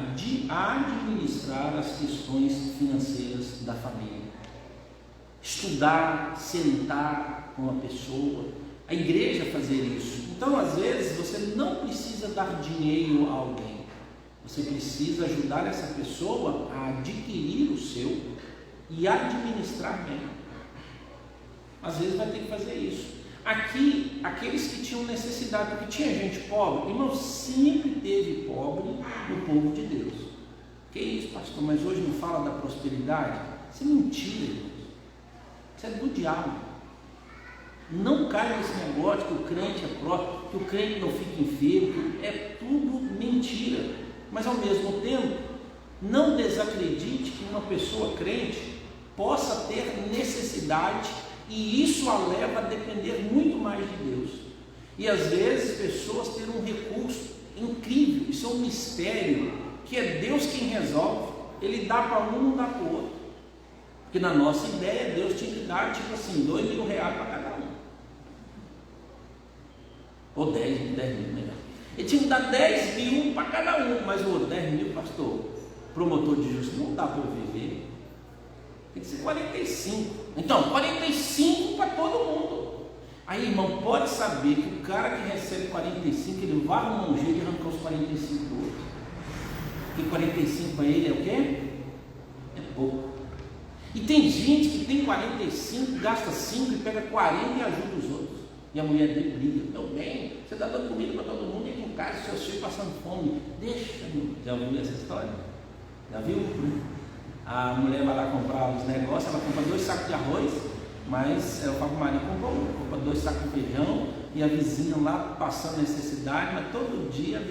Speaker 1: a administrar as questões financeiras da família. Estudar, sentar com a pessoa, a igreja fazer isso. Então, às vezes, você não precisa dar dinheiro a alguém, você precisa ajudar essa pessoa a adquirir o seu e administrar bem. Às vezes vai ter que fazer isso. Aqui, aqueles que tinham necessidade, porque tinha gente pobre, irmão, sempre teve pobre no povo de Deus. Que isso, pastor, mas hoje não fala da prosperidade? Isso é mentira, irmãos. Isso é do diabo. Não cai nesse negócio que o crente é próspero, que o crente não fica enfermo, é tudo mentira. Mas ao mesmo tempo, não desacredite que uma pessoa crente possa ter necessidade, e isso a leva a depender muito mais de Deus. E às vezes pessoas têm um recurso incrível, isso é um mistério, que é Deus quem resolve. Ele dá para um, não dá para o outro. Porque na nossa ideia, Deus tinha que dar tipo assim, R$2.000 para cada um. Ou 10 mil, melhor. Ele tinha que dar 10 mil para cada um, mas o outro, 10 mil, pastor, promotor de justiça, não dá para eu viver. Tem que ser 45. Então, 45 para todo mundo. Aí, irmão, pode saber que o cara que recebe 45, ele vai arrumar um jeito de arrancar os 45 do outro. Porque 45 para ele é o quê? É pouco. E tem gente que tem 45, gasta 5 e pega 40 e ajuda os outros. E a mulher dele briga: meu bem, você está dando comida para todo mundo, e aqui em casa seus filhos passando fome. Deixa, meu. Já ouviu essa história? Já viu? A mulher vai lá comprar os negócios, ela compra 2 sacos de arroz, mas ela fala: o marido compra 2 sacos de feijão, e a vizinha lá passando necessidade, mas todo dia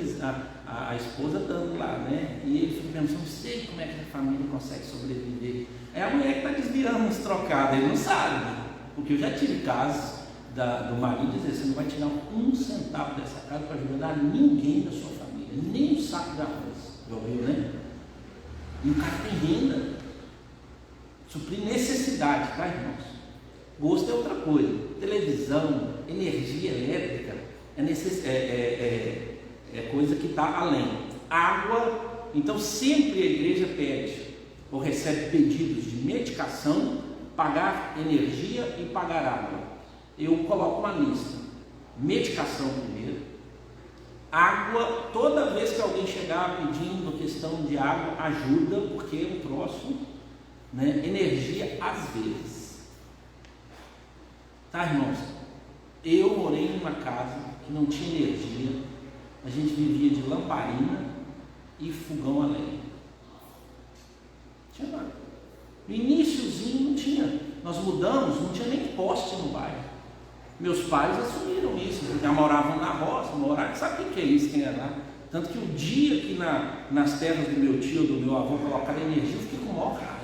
Speaker 1: a esposa dando lá, né? E ele fica pensando: não sei como é que a família consegue sobreviver. É a mulher que está desviando uns trocados, ele não sabe, porque eu já tive casos do marido dizer: você não vai tirar 1 centavo dessa casa para ajudar ninguém da sua família, nem um saco de arroz. Já ouviu, né? E o cara tem renda, suprir necessidade, tá, irmãos? Gosto é outra coisa. Televisão, energia elétrica é coisa que está além. Água, então sempre a igreja pede ou recebe pedidos de medicação, pagar energia e pagar água. Eu coloco uma lista: medicação primeiro, água, toda vez que alguém chegar pedindo questão de água, ajuda, porque é um troço, né? Energia às vezes. Tá, irmãos? Eu morei em uma casa que não tinha energia, a gente vivia de lamparina e fogão a lenha. Tinha nada. No iniciozinho não tinha. Nós mudamos, não tinha nem poste no bairro. Meus pais assumiram isso, já moravam na roça, sabe o que é isso, quem é lá? Tanto que o dia que nas terras do meu tio, do meu avô, colocaram energia, eu fiquei com o maior raiva.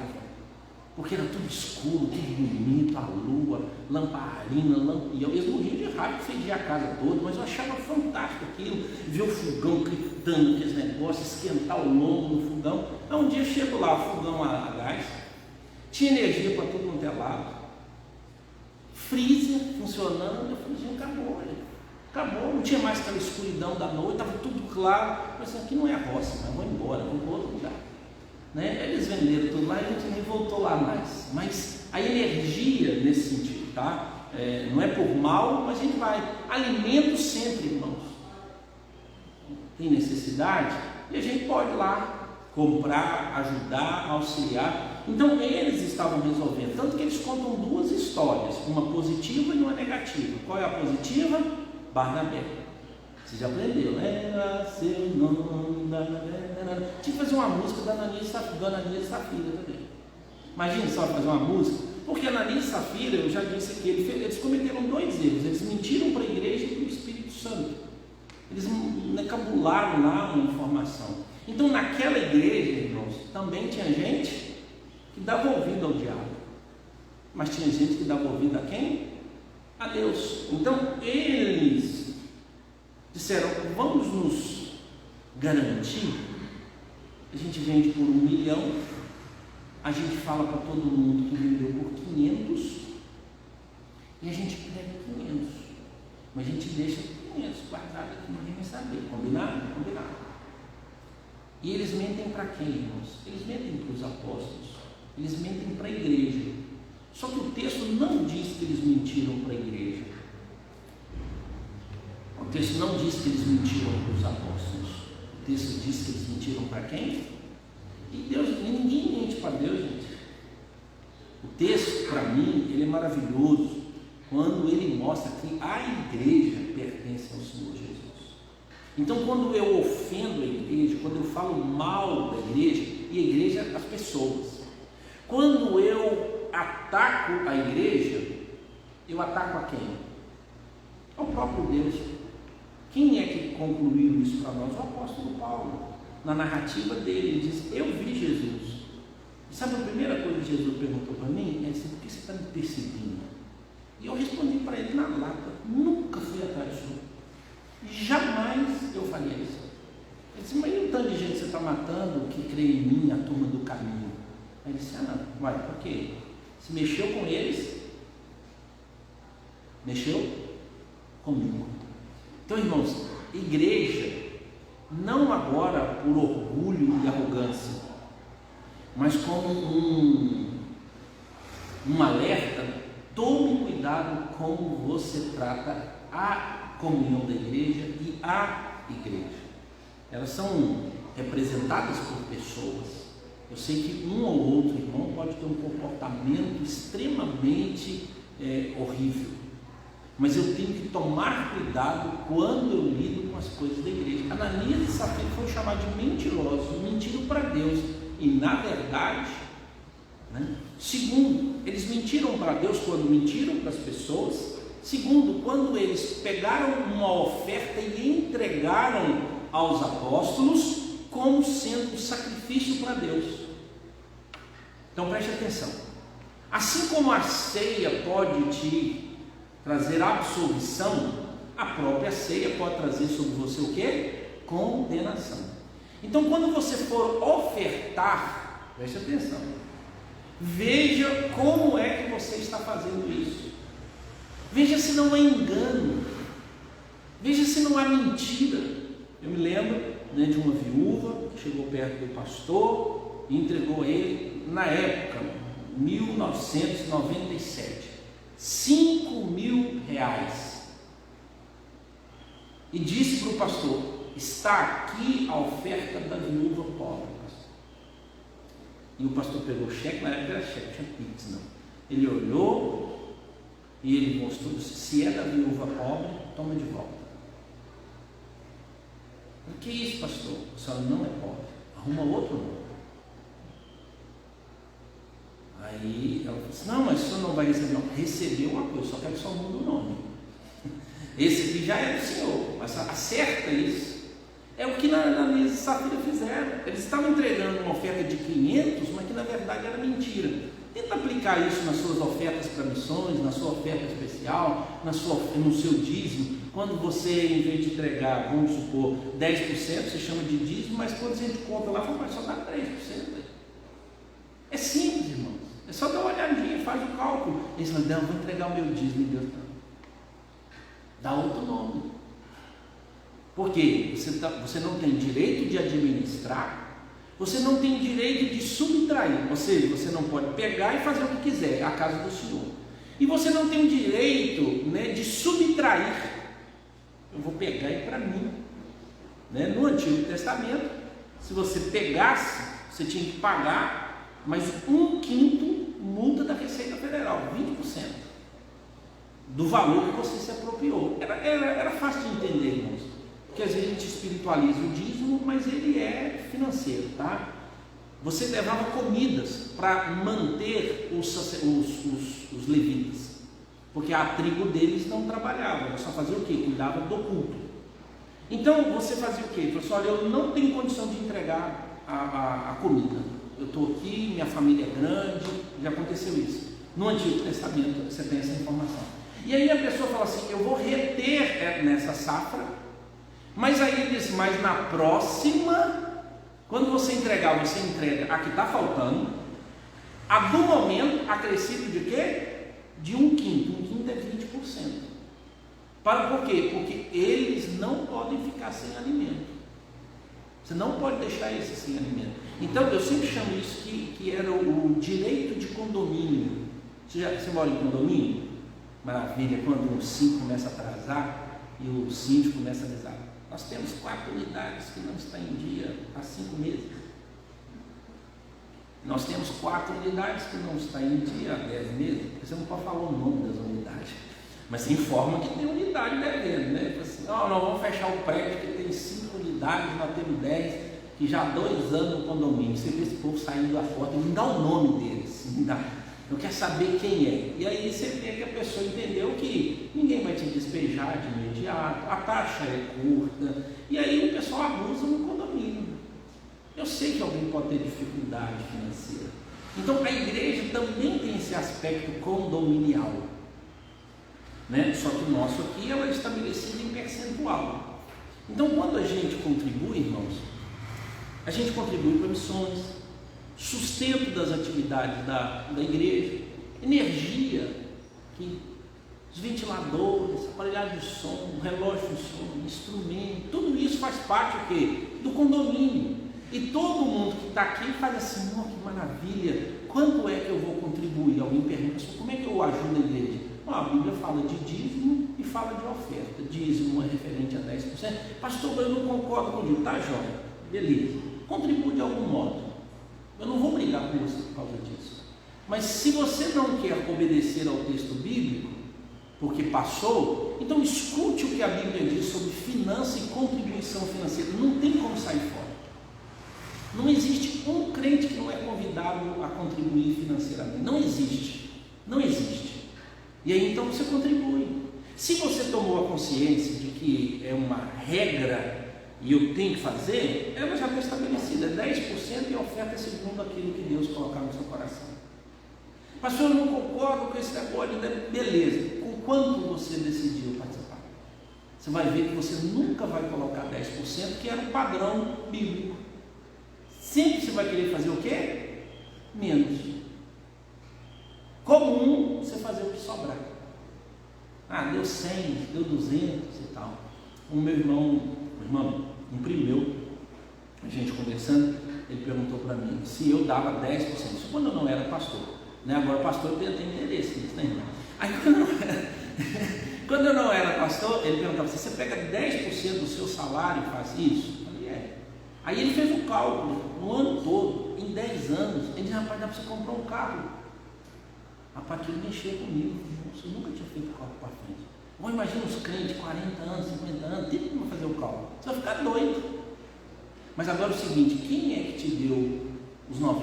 Speaker 1: Porque era tudo escuro, tudo bonito, a lua, lamparina, e eu mesmo morria de raiva, fedia a casa toda, mas eu achava fantástico aquilo, ver o fogão gritando, aqueles negócios, esquentar o lombo no fogão. Então um dia eu chego lá, fogão a gás, tinha energia para todo quanto é lado, freezer funcionando. Eu falei: gente, acabou, não tinha mais aquela escuridão da noite, estava tudo claro. Eu falei assim: aqui não é roça, mas vou embora, vou para outro lugar. Né? Eles venderam tudo lá e a gente nem voltou lá mais. Mas a energia nesse sentido, tá? Não é por mal, mas a gente vai. Alimento sempre, irmãos. Tem necessidade e a gente pode ir lá comprar, ajudar, auxiliar. Então eles estavam resolvendo, tanto que eles contam 2 histórias, uma positiva e uma negativa. Qual é a positiva? Barnabé. Você já aprendeu, né? Seu nome, tinha que fazer uma música da Ananias e Safira também. Imagina só fazer uma música, porque Ananias e Safira, eu já disse aqui, eles cometeram 2 erros. Eles mentiram para a igreja e para o Espírito Santo. Eles cabularam lá uma informação. Então naquela igreja, irmãos, também tinha gente que dava ouvido ao diabo, mas tinha gente que dava ouvido a quem? A Deus. Então eles disseram: vamos nos garantir. A gente vende por 1 milhão, a gente fala para todo mundo que vendeu por 500 e a gente pega 500, mas a gente deixa 500 guardado aqui, ninguém vai saber. Combinado? Combinado. E eles mentem para quem, irmãos? Eles mentem para os apóstolos, eles mentem para a igreja. Só que o texto não diz que eles mentiram para a igreja. O texto não diz que eles mentiram para os apóstolos. O texto diz que eles mentiram para quem? E Deus, ninguém mente para Deus, gente. O texto, para mim, ele é maravilhoso quando ele mostra que a igreja pertence ao Senhor Jesus. Então, quando eu ofendo a igreja, quando eu falo mal da igreja, e a igreja, as pessoas, quando eu ataco a igreja, eu ataco a quem? Ao próprio Deus. Quem é que concluiu isso para nós? O apóstolo Paulo. Na narrativa dele, ele diz: eu vi Jesus. E sabe a primeira coisa que Jesus perguntou para mim? Ele disse: por que você está me perseguindo? E eu respondi para ele na lata: nunca fui atrás do Senhor. Jamais eu faria isso. Ele disse: mas e o tanto de gente que você está matando que crê em mim, a turma do caminho? Aí ele disse: não, vai, por quê? Se mexeu com eles, mexeu comigo. Então, irmãos, igreja, não agora por orgulho e arrogância, mas como um alerta: tome cuidado como você trata a comunhão da igreja e a igreja. Elas são representadas por pessoas. Eu sei que um ou outro irmão pode ter um comportamento extremamente horrível, mas eu tenho que tomar cuidado quando eu lido com as coisas da igreja. Ananias e Safira foram chamados de mentirosos, mentiram para Deus, e na verdade, segundo, eles mentiram para Deus quando mentiram para as pessoas. Segundo, quando eles pegaram uma oferta e entregaram aos apóstolos como sendo um sacrifício para Deus. Então preste atenção. Assim como a ceia pode te trazer absolvição, a própria ceia pode trazer sobre você o quê? Condenação. Então quando você for ofertar, preste atenção, veja como é que você está fazendo isso. Veja se não há engano, veja se não há mentira. Eu me lembro de uma viúva que chegou perto do pastor e entregou a ele, na época, 1997, R$5.000, e disse para o pastor: está aqui a oferta da viúva pobre. E o pastor pegou o cheque, na época era cheque, tinha pix, não. Ele olhou e ele mostrou: se é da viúva pobre, toma de volta. O que é isso, pastor? A senhora não é pobre, arruma outro nome. Aí ela falou assim: não, mas o senhor não vai receber. Não, recebeu uma coisa, só quero que só mude o nome. Esse aqui já é do senhor, mas acerta isso. É o que Ananias e Safira fizeram. Eles estavam entregando uma oferta de 500, mas que na verdade era mentira. Tenta aplicar isso nas suas ofertas para missões, na sua oferta especial, no seu dízimo. Quando você, em vez de entregar, vamos supor, 10%, você chama de dízimo, mas quando a gente conta lá, vai só dar 3%. É simples, irmãos. É só dar uma olhadinha, faz o cálculo. Eles falam: não, vou entregar o meu dízimo, e Deus não. Dá outro nome. Por quê? Você não tem direito de administrar, você não tem direito de subtrair, ou seja, você não pode pegar e fazer o que quiser, a casa do Senhor. E você não tem o direito de subtrair. Eu vou pegar e para mim. No Antigo Testamento, se você pegasse, você tinha que pagar mais 1/5 multa da Receita Federal, 20% do valor que você se apropriou. Era fácil de entender, irmãos, porque às vezes a gente espiritualiza o dízimo, mas ele é financeiro, tá? Você levava comidas para manter os levitas, porque a tribo deles não trabalhava, ela só fazia o quê? Cuidava do culto. Então você fazia o quê? Falou assim: olha, eu não tenho condição de entregar a comida, eu estou aqui, minha família é grande. Já aconteceu isso. No Antigo Testamento você tem essa informação. E aí a pessoa fala assim: eu vou reter nessa safra, mas aí ele diz: mas na próxima, quando você entregar, você entrega a que está faltando, a do momento acrescido de quê? De 1/5. 1/5 é 20%. Por quê? Porque eles não podem ficar sem alimento. Você não pode deixar eles sem alimento. Então eu sempre chamo isso que era o direito de condomínio. Você mora em condomínio? Maravilha, quando um síndico começa a atrasar e o síndico começa a avisar: nós temos 4 unidades que não estão em dia há 5 meses. Nós temos 4 unidades que não estão em dia há 10 meses. Você não pode falar o nome das unidades, mas você informa que tem unidade devendo, Assim: nós vamos fechar o prédio que tem 5 unidades, nós temos 10, que já há 2 anos no condomínio. Você vê esse povo saindo da porta, me dá o nome deles, me dá. Eu quero saber quem é. E aí você vê que a pessoa entendeu que ninguém vai te despejar de imediato, a taxa é curta, e aí o pessoal abusa no condomínio. Eu sei que alguém pode ter dificuldade financeira. Então a igreja também tem esse aspecto condominial, Só que o nosso aqui é estabelecido em percentual. Então quando a gente contribui, irmãos, a gente contribui para missões, sustento das atividades da igreja, energia, os ventiladores, aparelhagem de som, relógio de som, instrumento, tudo isso faz parte o quê? Do condomínio. E todo mundo que está aqui faz assim: oh, que maravilha, quanto é que eu vou contribuir? Alguém pergunta assim: como é que eu ajudo a igreja? A Bíblia fala de dízimo e fala de oferta. Dízimo é referente a 10%. Pastor, eu não concordo com isso. Tá, joia? beleza, contribui de algum modo. Eu não vou brigar com você por causa disso. Mas se você não quer obedecer ao texto bíblico, porque passou, então escute o que a Bíblia diz sobre finança e contribuição financeira. Não tem como sair fora. Não existe um crente que não é convidado a contribuir financeiramente. Não existe. Não existe. E aí então você contribui. Se você tomou a consciência de que é uma regra e eu tenho que fazer, ela já está estabelecida. 10% é oferta segundo aquilo que Deus colocar no seu coração. Pastor, eu não concordo com esse negócio. Beleza. Com quanto você decidiu participar? Você vai ver que você nunca vai colocar 10%, que era o padrão bíblico. Sempre você vai querer fazer o quê? Menos. Comum você fazer o que sobrar. Ah, deu 100, deu 200 e tal. Um primo meu, a gente conversando, ele perguntou para mim se eu dava 10%. Isso quando eu não era pastor. Né? Agora pastor eu tenho interesse nisso, né, irmão? Aí quando eu não era pastor, ele perguntava: você pega 10% do seu salário e faz isso? Eu falei: é. Aí ele fez um cálculo, no ano todo, em 10 anos, ele disse: rapaz, dá para você comprar um carro. Rapaz, aquilo mexeu comigo. Você nunca tinha feito cálculo para frente. Bom, imagina os crentes, 40 anos, 50 anos, tem como fazer o cálculo. Você vai ficar doido. Mas agora é o seguinte: quem é que te deu os 90%?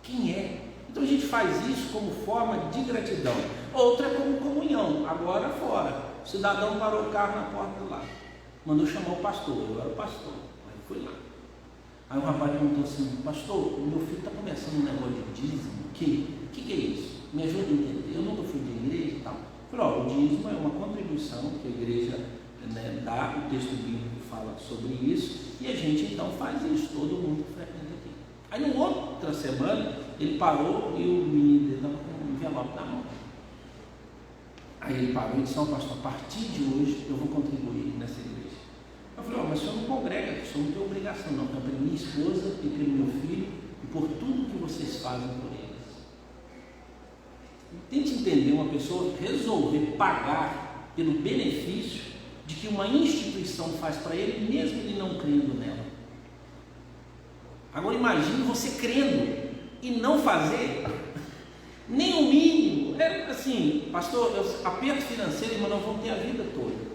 Speaker 1: Quem é? Então a gente faz isso como forma de gratidão. Outra é como comunhão. Agora fora. O cidadão parou o carro na porta lá. Mandou chamar o pastor. Eu era o pastor. Aí fui lá. Aí o rapaz perguntou assim: pastor, o meu filho está começando um negócio de dízimo. O que é isso? Me ajuda a entender. Eu nunca fui de igreja e tal. Eu falei: o dízimo é uma contribuição que a igreja, né, dá. O texto bíblico fala sobre isso. E a gente então faz isso. Todo mundo frequenta aqui. Aí na outra semana ele parou e o menino dele estava com um envelope na mão. Aí ele parou e disse: pastor, a partir de hoje eu vou contribuir nessa igreja. Eu falei: mas o senhor não congrega, o senhor não tem obrigação não, é pela minha esposa e pelo meu filho e por tudo que vocês fazem por eles. Tente entender uma pessoa resolver pagar pelo benefício de que uma instituição faz para ele, mesmo ele não crendo nela. Agora imagine você crendo e não fazer nem o mínimo. É assim: pastor, aperto financeiro, mas nós vamos ter a vida toda.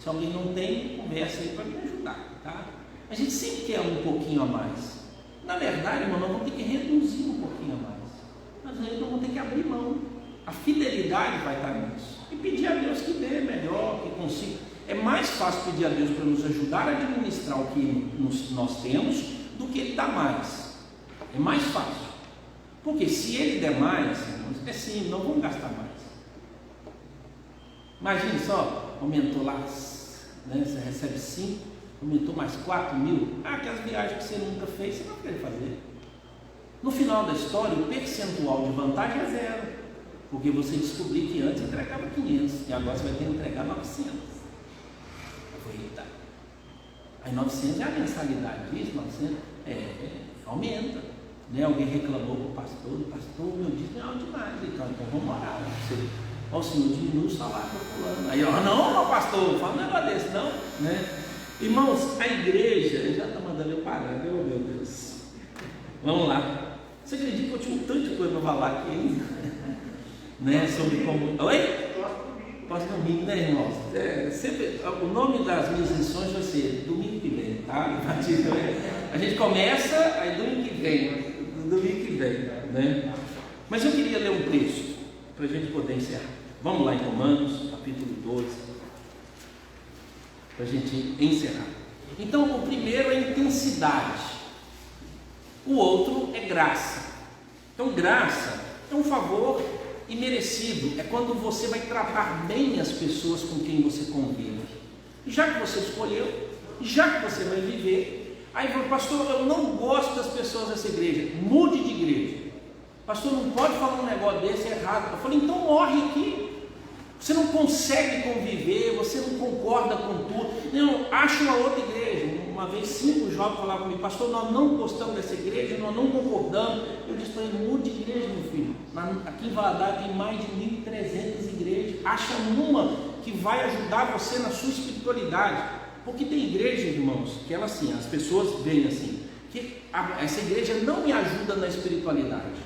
Speaker 1: Se alguém não tem, conversa aí para me ajudar, tá? A gente sempre quer um pouquinho a mais. Na verdade, irmão, nós vamos ter que reduzir um pouquinho a mais. Mas aí nós vamos ter que abrir mão. A fidelidade vai estar nisso. E pedir a Deus que dê melhor, que consiga. É mais fácil pedir a Deus para nos ajudar a administrar o que nós temos do que Ele dar mais. É mais fácil. Porque se Ele der mais, é sim, não vamos gastar mais. Imagine só, aumentou lá, né, você recebe 5, aumentou mais 4 mil. Aquelas viagens que você nunca fez, você não vai querer fazer. No final da história, o percentual de vantagem é 0. Porque você descobriu que antes entregava 500 e agora você vai ter que entregar 900. Eita. Aí 900 é a mensalidade disso, 900 aumenta. Né? Alguém reclamou com o pastor, meu dízimo é alto demais. Então vamos orar. Ó, o Senhor diminui o salário para fulano. Aí, não, pastor, não fala um negócio desse, não. Né? Irmãos, a igreja já está mandando eu parar, meu Deus. Vamos lá. Você acredita que eu tinha um tanto de coisa para falar aqui ainda? Né? Sobre como. Oi? Próximo domingo, né, irmãos? Sempre, o nome das minhas lições vai ser domingo que vem, tá? A gente começa, aí domingo que vem, né? Mas eu queria ler um texto para a gente poder encerrar. Vamos lá em Romanos, capítulo 12, para a gente encerrar. Então, o primeiro é intensidade, o outro é graça. Então, graça é um favor imerecido, é quando você vai tratar bem as pessoas com quem você convive. Já que você escolheu, já que você vai viver, aí fala: pastor, eu não gosto das pessoas dessa igreja, mude de igreja. Pastor, não pode falar um negócio desse, é errado. Eu falei: então morre aqui. Você não consegue conviver, você não concorda com tudo. Não, acha uma outra igreja. Uma vez 5 jovens falaram comigo: pastor, nós não gostamos dessa igreja, nós não concordamos. Eu disse para ele: mude de igreja, meu filho. Aqui em Valadares tem mais de 1.300 igrejas. Acha uma que vai ajudar você na sua espiritualidade. Porque tem igreja, irmãos, que ela assim, as pessoas veem assim, que essa igreja não me ajuda na espiritualidade.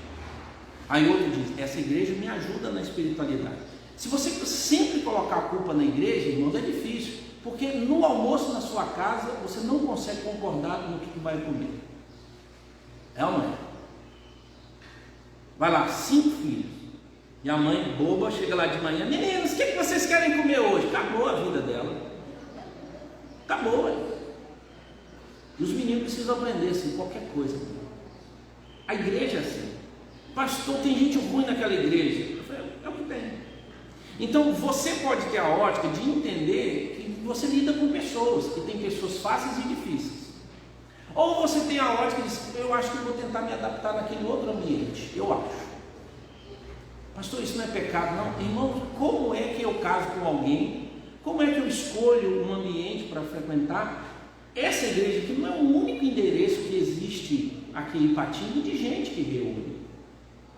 Speaker 1: Aí outro diz, essa igreja me ajuda na espiritualidade. Se você sempre colocar a culpa na igreja, irmãos, é difícil, porque no almoço na sua casa, você não consegue concordar no que vai comer. É ou não é? Vai lá, 5 filhos, e a mãe boba chega lá de manhã, meninos, o que vocês querem comer hoje? Acabou a vida dela. Acabou, ué. E os meninos precisam aprender assim, qualquer coisa. A igreja é assim. Pastor, tem gente ruim naquela igreja. Eu falei, é o que tem. Então você pode ter a ótica de entender que você lida com pessoas, que tem pessoas fáceis e difíceis. Ou você tem a ótica de, eu acho que eu vou tentar me adaptar naquele outro ambiente. Eu acho. Pastor, isso não é pecado, não. Irmão, como é que eu caso com alguém? Como é que eu escolho um ambiente para frequentar? Essa igreja aqui não é o único endereço que existe aqui em Ipatinga de gente que reúne.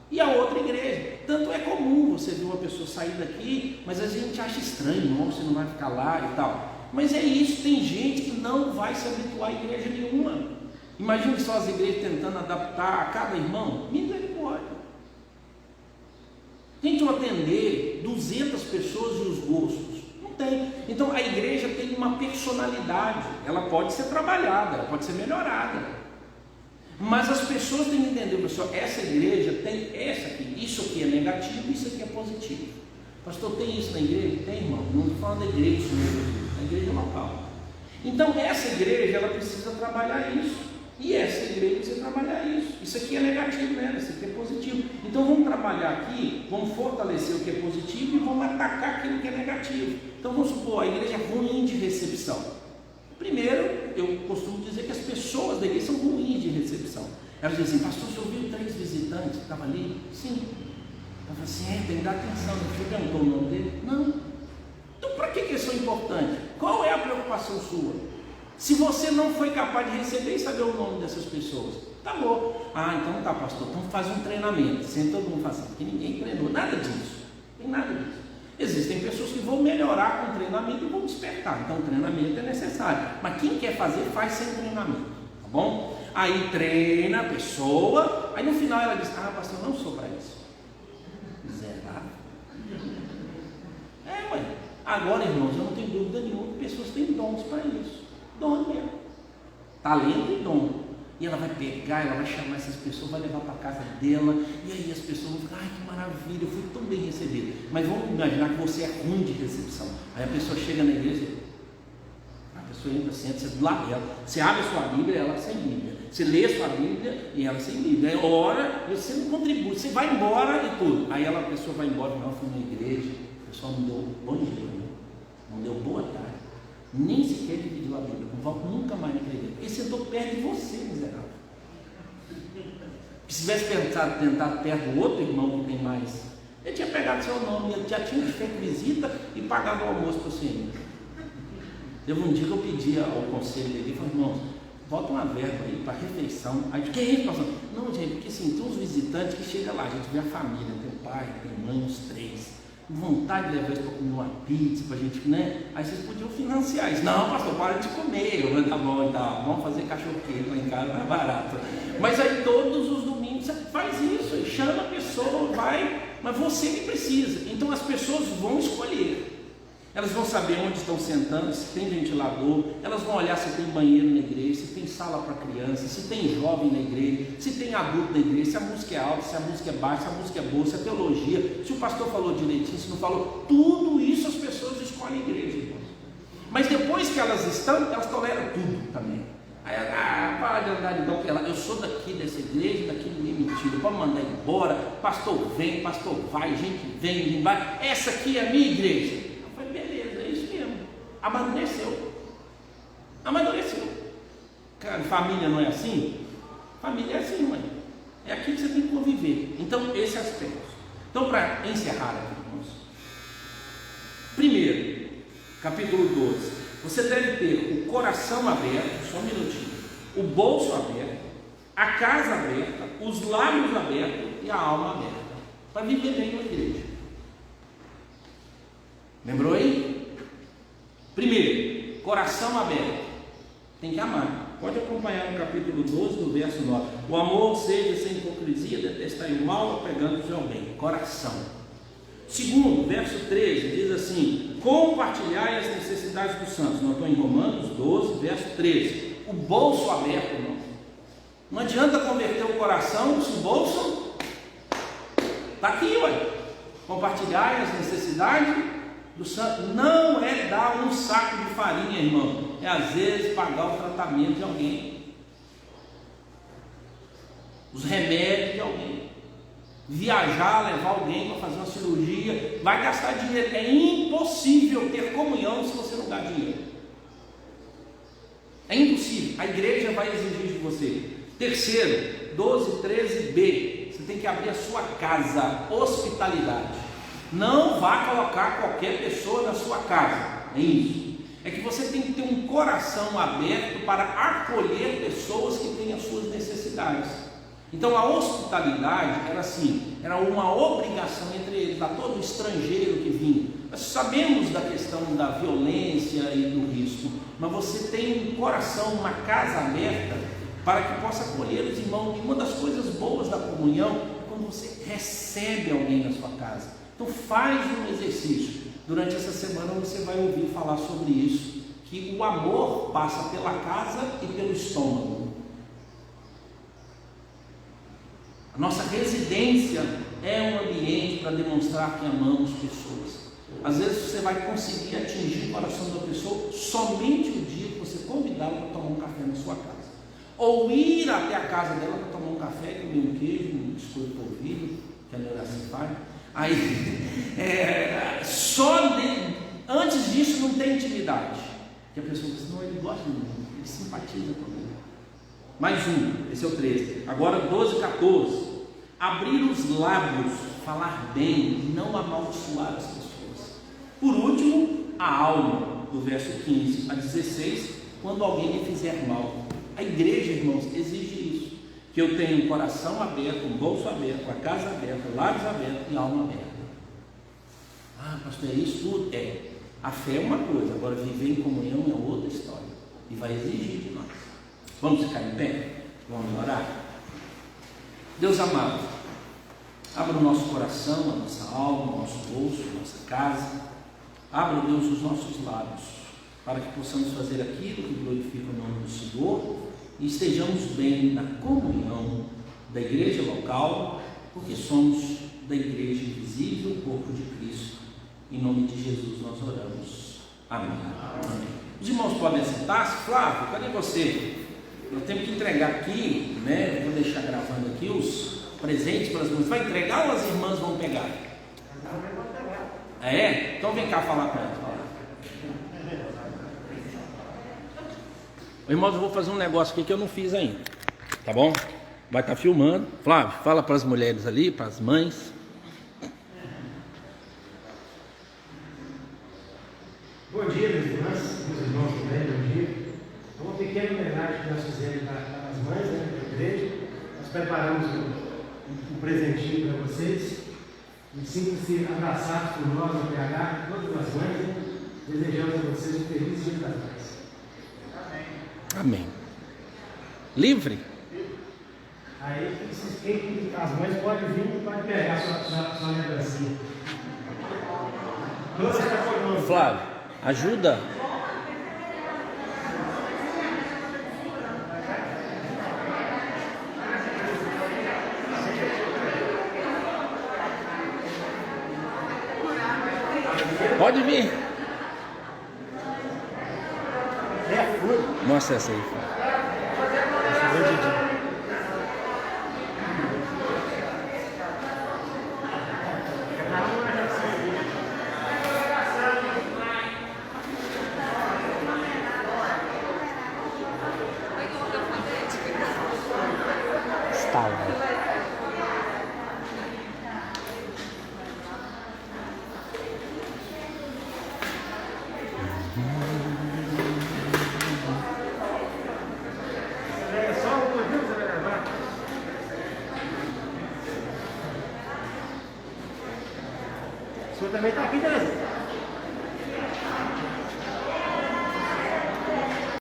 Speaker 1: E a outra igreja. Tanto é comum você ver uma pessoa sair daqui, mas a gente acha estranho, não, você não vai ficar lá e tal. Mas é isso, tem gente que não vai se habituar a igreja nenhuma. Imagine só as igrejas tentando adaptar a cada irmão. Misericórdia. Tente atender 200 pessoas e os gostos. Tem. Então a igreja tem uma personalidade, ela pode ser trabalhada, ela pode ser melhorada, mas as pessoas têm que entender, pessoal, essa igreja tem essa aqui, isso aqui é negativo, isso aqui é positivo. Pastor, tem isso na igreja? Tem, irmão, não estou falando da igreja, da igreja local. Então essa igreja, ela precisa trabalhar isso, e essa igreja precisa trabalhar isso. Isso aqui é negativo nela, isso aqui é positivo. Então vamos trabalhar aqui, vamos fortalecer o que é positivo e vamos atacar aquilo que é negativo. Então vamos supor, a igreja é ruim de recepção. Primeiro, eu costumo dizer que as pessoas da igreja são ruins de recepção. Elas dizem assim, pastor, o senhor viu 3 visitantes que estavam ali? Sim. Eu falei assim, tem que dar atenção, você perguntou o nome dele? Não. Então para que eles são importantes? Qual é a preocupação sua? Se você não foi capaz de receber e saber o nome dessas pessoas, tá bom. Ah, então tá, pastor, então faz um treinamento. Sempre todo mundo faz assim, porque ninguém treinou, nada disso. Tem nada disso. Existem pessoas que vão melhorar com o treinamento e vão despertar. Então o treinamento é necessário. Mas quem quer fazer, faz sem treinamento. Tá bom? Aí treina a pessoa, aí no final ela diz, ah, pastor, não sou para isso. Miserável. É, ué. Agora, irmãos, eu não tenho dúvida nenhuma que pessoas têm dons para isso. Dom mesmo, talento e dom. E ela vai pegar, ela vai chamar essas pessoas, vai levar para a casa dela, e aí as pessoas vão ficar, ai que maravilha, eu fui tão bem recebida. Mas vamos imaginar que você é ruim de recepção. Aí a pessoa chega na igreja, a pessoa entra, senta, você do lado dela, você abre a sua Bíblia, ela sem Bíblia. Você lê a sua Bíblia e ela sem Bíblia. Aí ora, e você não contribui, você vai embora e tudo. Aí a pessoa vai embora, não, fui na igreja, o pessoal não deu bom dia, não deu boa tarde. Nem sequer dividiu a Bíblia, não volta nunca mais naquela igreja, porque sentou perto de você, miserável. Se tivesse tentado perto do outro irmão que tem mais, ele tinha pegado seu nome, ele já tinha feito visita e pagado o almoço para você ainda. Teve um dia que eu pedi ao conselho dele, falei, irmãos, bota uma verba aí para refeição. Aí, que é isso, pastor? Não, gente, porque assim, tem uns visitantes que chegam lá, a gente vê a família, tem o pai, tem a mãe, uns 3. Vontade de levar eles para comer uma pizza, para a gente, né? Aí vocês podiam financiar isso. Não, pastor, para de comer. Eu, tá bom, então, vamos fazer cachorro quente lá em casa, mais barato. Mas aí todos os domingos você faz isso, chama a pessoa, vai, mas você que precisa. Então as pessoas vão escolher. Elas vão saber onde estão sentando, se tem ventilador, elas vão olhar se tem banheiro na igreja, se tem sala para criança, se tem jovem na igreja, se tem adulto na igreja, se a música é alta, se a música é baixa, se a música é boa, se a teologia, se o pastor falou direitinho, se não falou, tudo isso as pessoas escolhem a igreja, irmãos. Mas depois que elas estão, elas toleram tudo também. Aí, para de andar de dom, eu sou daqui dessa igreja, daqui ninguém me tira, pode mandar embora, pastor vem, pastor vai, gente vem, gente vai, essa aqui é a minha igreja. Amadureceu. Cara, família não é assim? Família é assim, mãe. É aqui que você tem que conviver. Então, esse aspecto. Então, para encerrar aqui, irmãos. Primeiro, capítulo 12. Você deve ter o coração aberto, só um minutinho, o bolso aberto, a casa aberta, os lábios abertos e a alma aberta. Para viver bem na igreja. Lembrou aí? Primeiro, coração aberto. Tem que amar. Pode acompanhar no capítulo 12, no verso 9. O amor seja sem hipocrisia, detestai o mal, apegando-se ao bem. Coração. Segundo, verso 13, diz assim: compartilhai as necessidades dos santos. Não estou em Romanos 12, verso 13. O bolso aberto, irmão. Não adianta converter o coração se o bolso está aqui, ué. Compartilhai as necessidades do santo. Não é dar um saco de farinha, irmão. É às vezes pagar o tratamento de alguém, os remédios de alguém, viajar, levar alguém para fazer uma cirurgia. Vai gastar dinheiro. É impossível ter comunhão se você não dá dinheiro. É impossível. A igreja vai exigir de você. Terceiro, 12, 13b. Você tem que abrir a sua casa. Hospitalidade. Não vá colocar qualquer pessoa na sua casa. É isso. É que você tem que ter um coração aberto para acolher pessoas que têm as suas necessidades. Então a hospitalidade era assim, era uma obrigação entre eles, a todo estrangeiro que vinha. Nós sabemos da questão da violência e do risco, mas você tem um coração, uma casa aberta para que possa acolher os irmãos. E uma das coisas boas da comunhão é quando você recebe alguém na sua casa. Então faz um exercício. Durante essa semana você vai ouvir falar sobre isso, que o amor passa pela casa e pelo estômago. A nossa residência é um ambiente para demonstrar que amamos pessoas. Às vezes você vai conseguir atingir o coração da pessoa somente o dia que você convidá-la para tomar um café na sua casa, ou ir até a casa dela para tomar um café, comer um queijo, um biscoito polvilho, que a Neuraci faz. Aí, antes disso não tem intimidade, que a pessoa diz: não, ele gosta de mim, ele simpatiza comigo. Mais um, esse é o 13. Agora 12, 14. Abrir os lábios, falar bem, não amaldiçoar as pessoas. Por último, a alma, do verso 15 a 16, quando alguém lhe fizer mal. A igreja, irmãos, exige isso, que eu tenha um coração aberto, um bolso aberto, a casa aberta, lábios abertos e alma aberta. Ah, pastor, é isso tudo? É. A fé é uma coisa, agora viver em comunhão é outra história, e vai exigir de nós. Vamos ficar em pé? Vamos orar? Deus amado, abra o nosso coração, a nossa alma, o nosso bolso, a nossa casa. Abra, Deus, os nossos lábios, para que possamos fazer aquilo que glorifica o nome do Senhor e estejamos bem na comunhão da igreja local, porque somos da igreja invisível, o corpo de Cristo. Em nome de Jesus nós oramos. Amém. Amém. Os irmãos podem sentar-se. Flávio, cadê você? Eu tenho que entregar aqui, né? Vou deixar gravando aqui os presentes para as irmãs. Vai entregar ou as irmãs vão pegar? É? Então vem cá falar com elas. Irmãos, eu vou fazer um negócio aqui que eu não fiz ainda, tá bom? Vai estar filmando. Flávio, fala para as mulheres ali, para as mães.
Speaker 3: Bom dia, meus irmãs, meus irmãos também, bom dia. É uma pequena homenagem que nós fizemos para as mães, né, da igreja. Nós preparamos um presentinho para vocês. E sintam-se abraçados por nós, no PH, todas as mães, né? Desejamos a vocês um feliz Dia das Mães. Amém.
Speaker 1: Amém. Livre?
Speaker 3: Aí, as mães podem vir e podem pegar sua lembrancinha.
Speaker 1: Flávio, ajuda. Pode vir. Mostra essa aí.
Speaker 3: O senhor também está aqui, Tereza?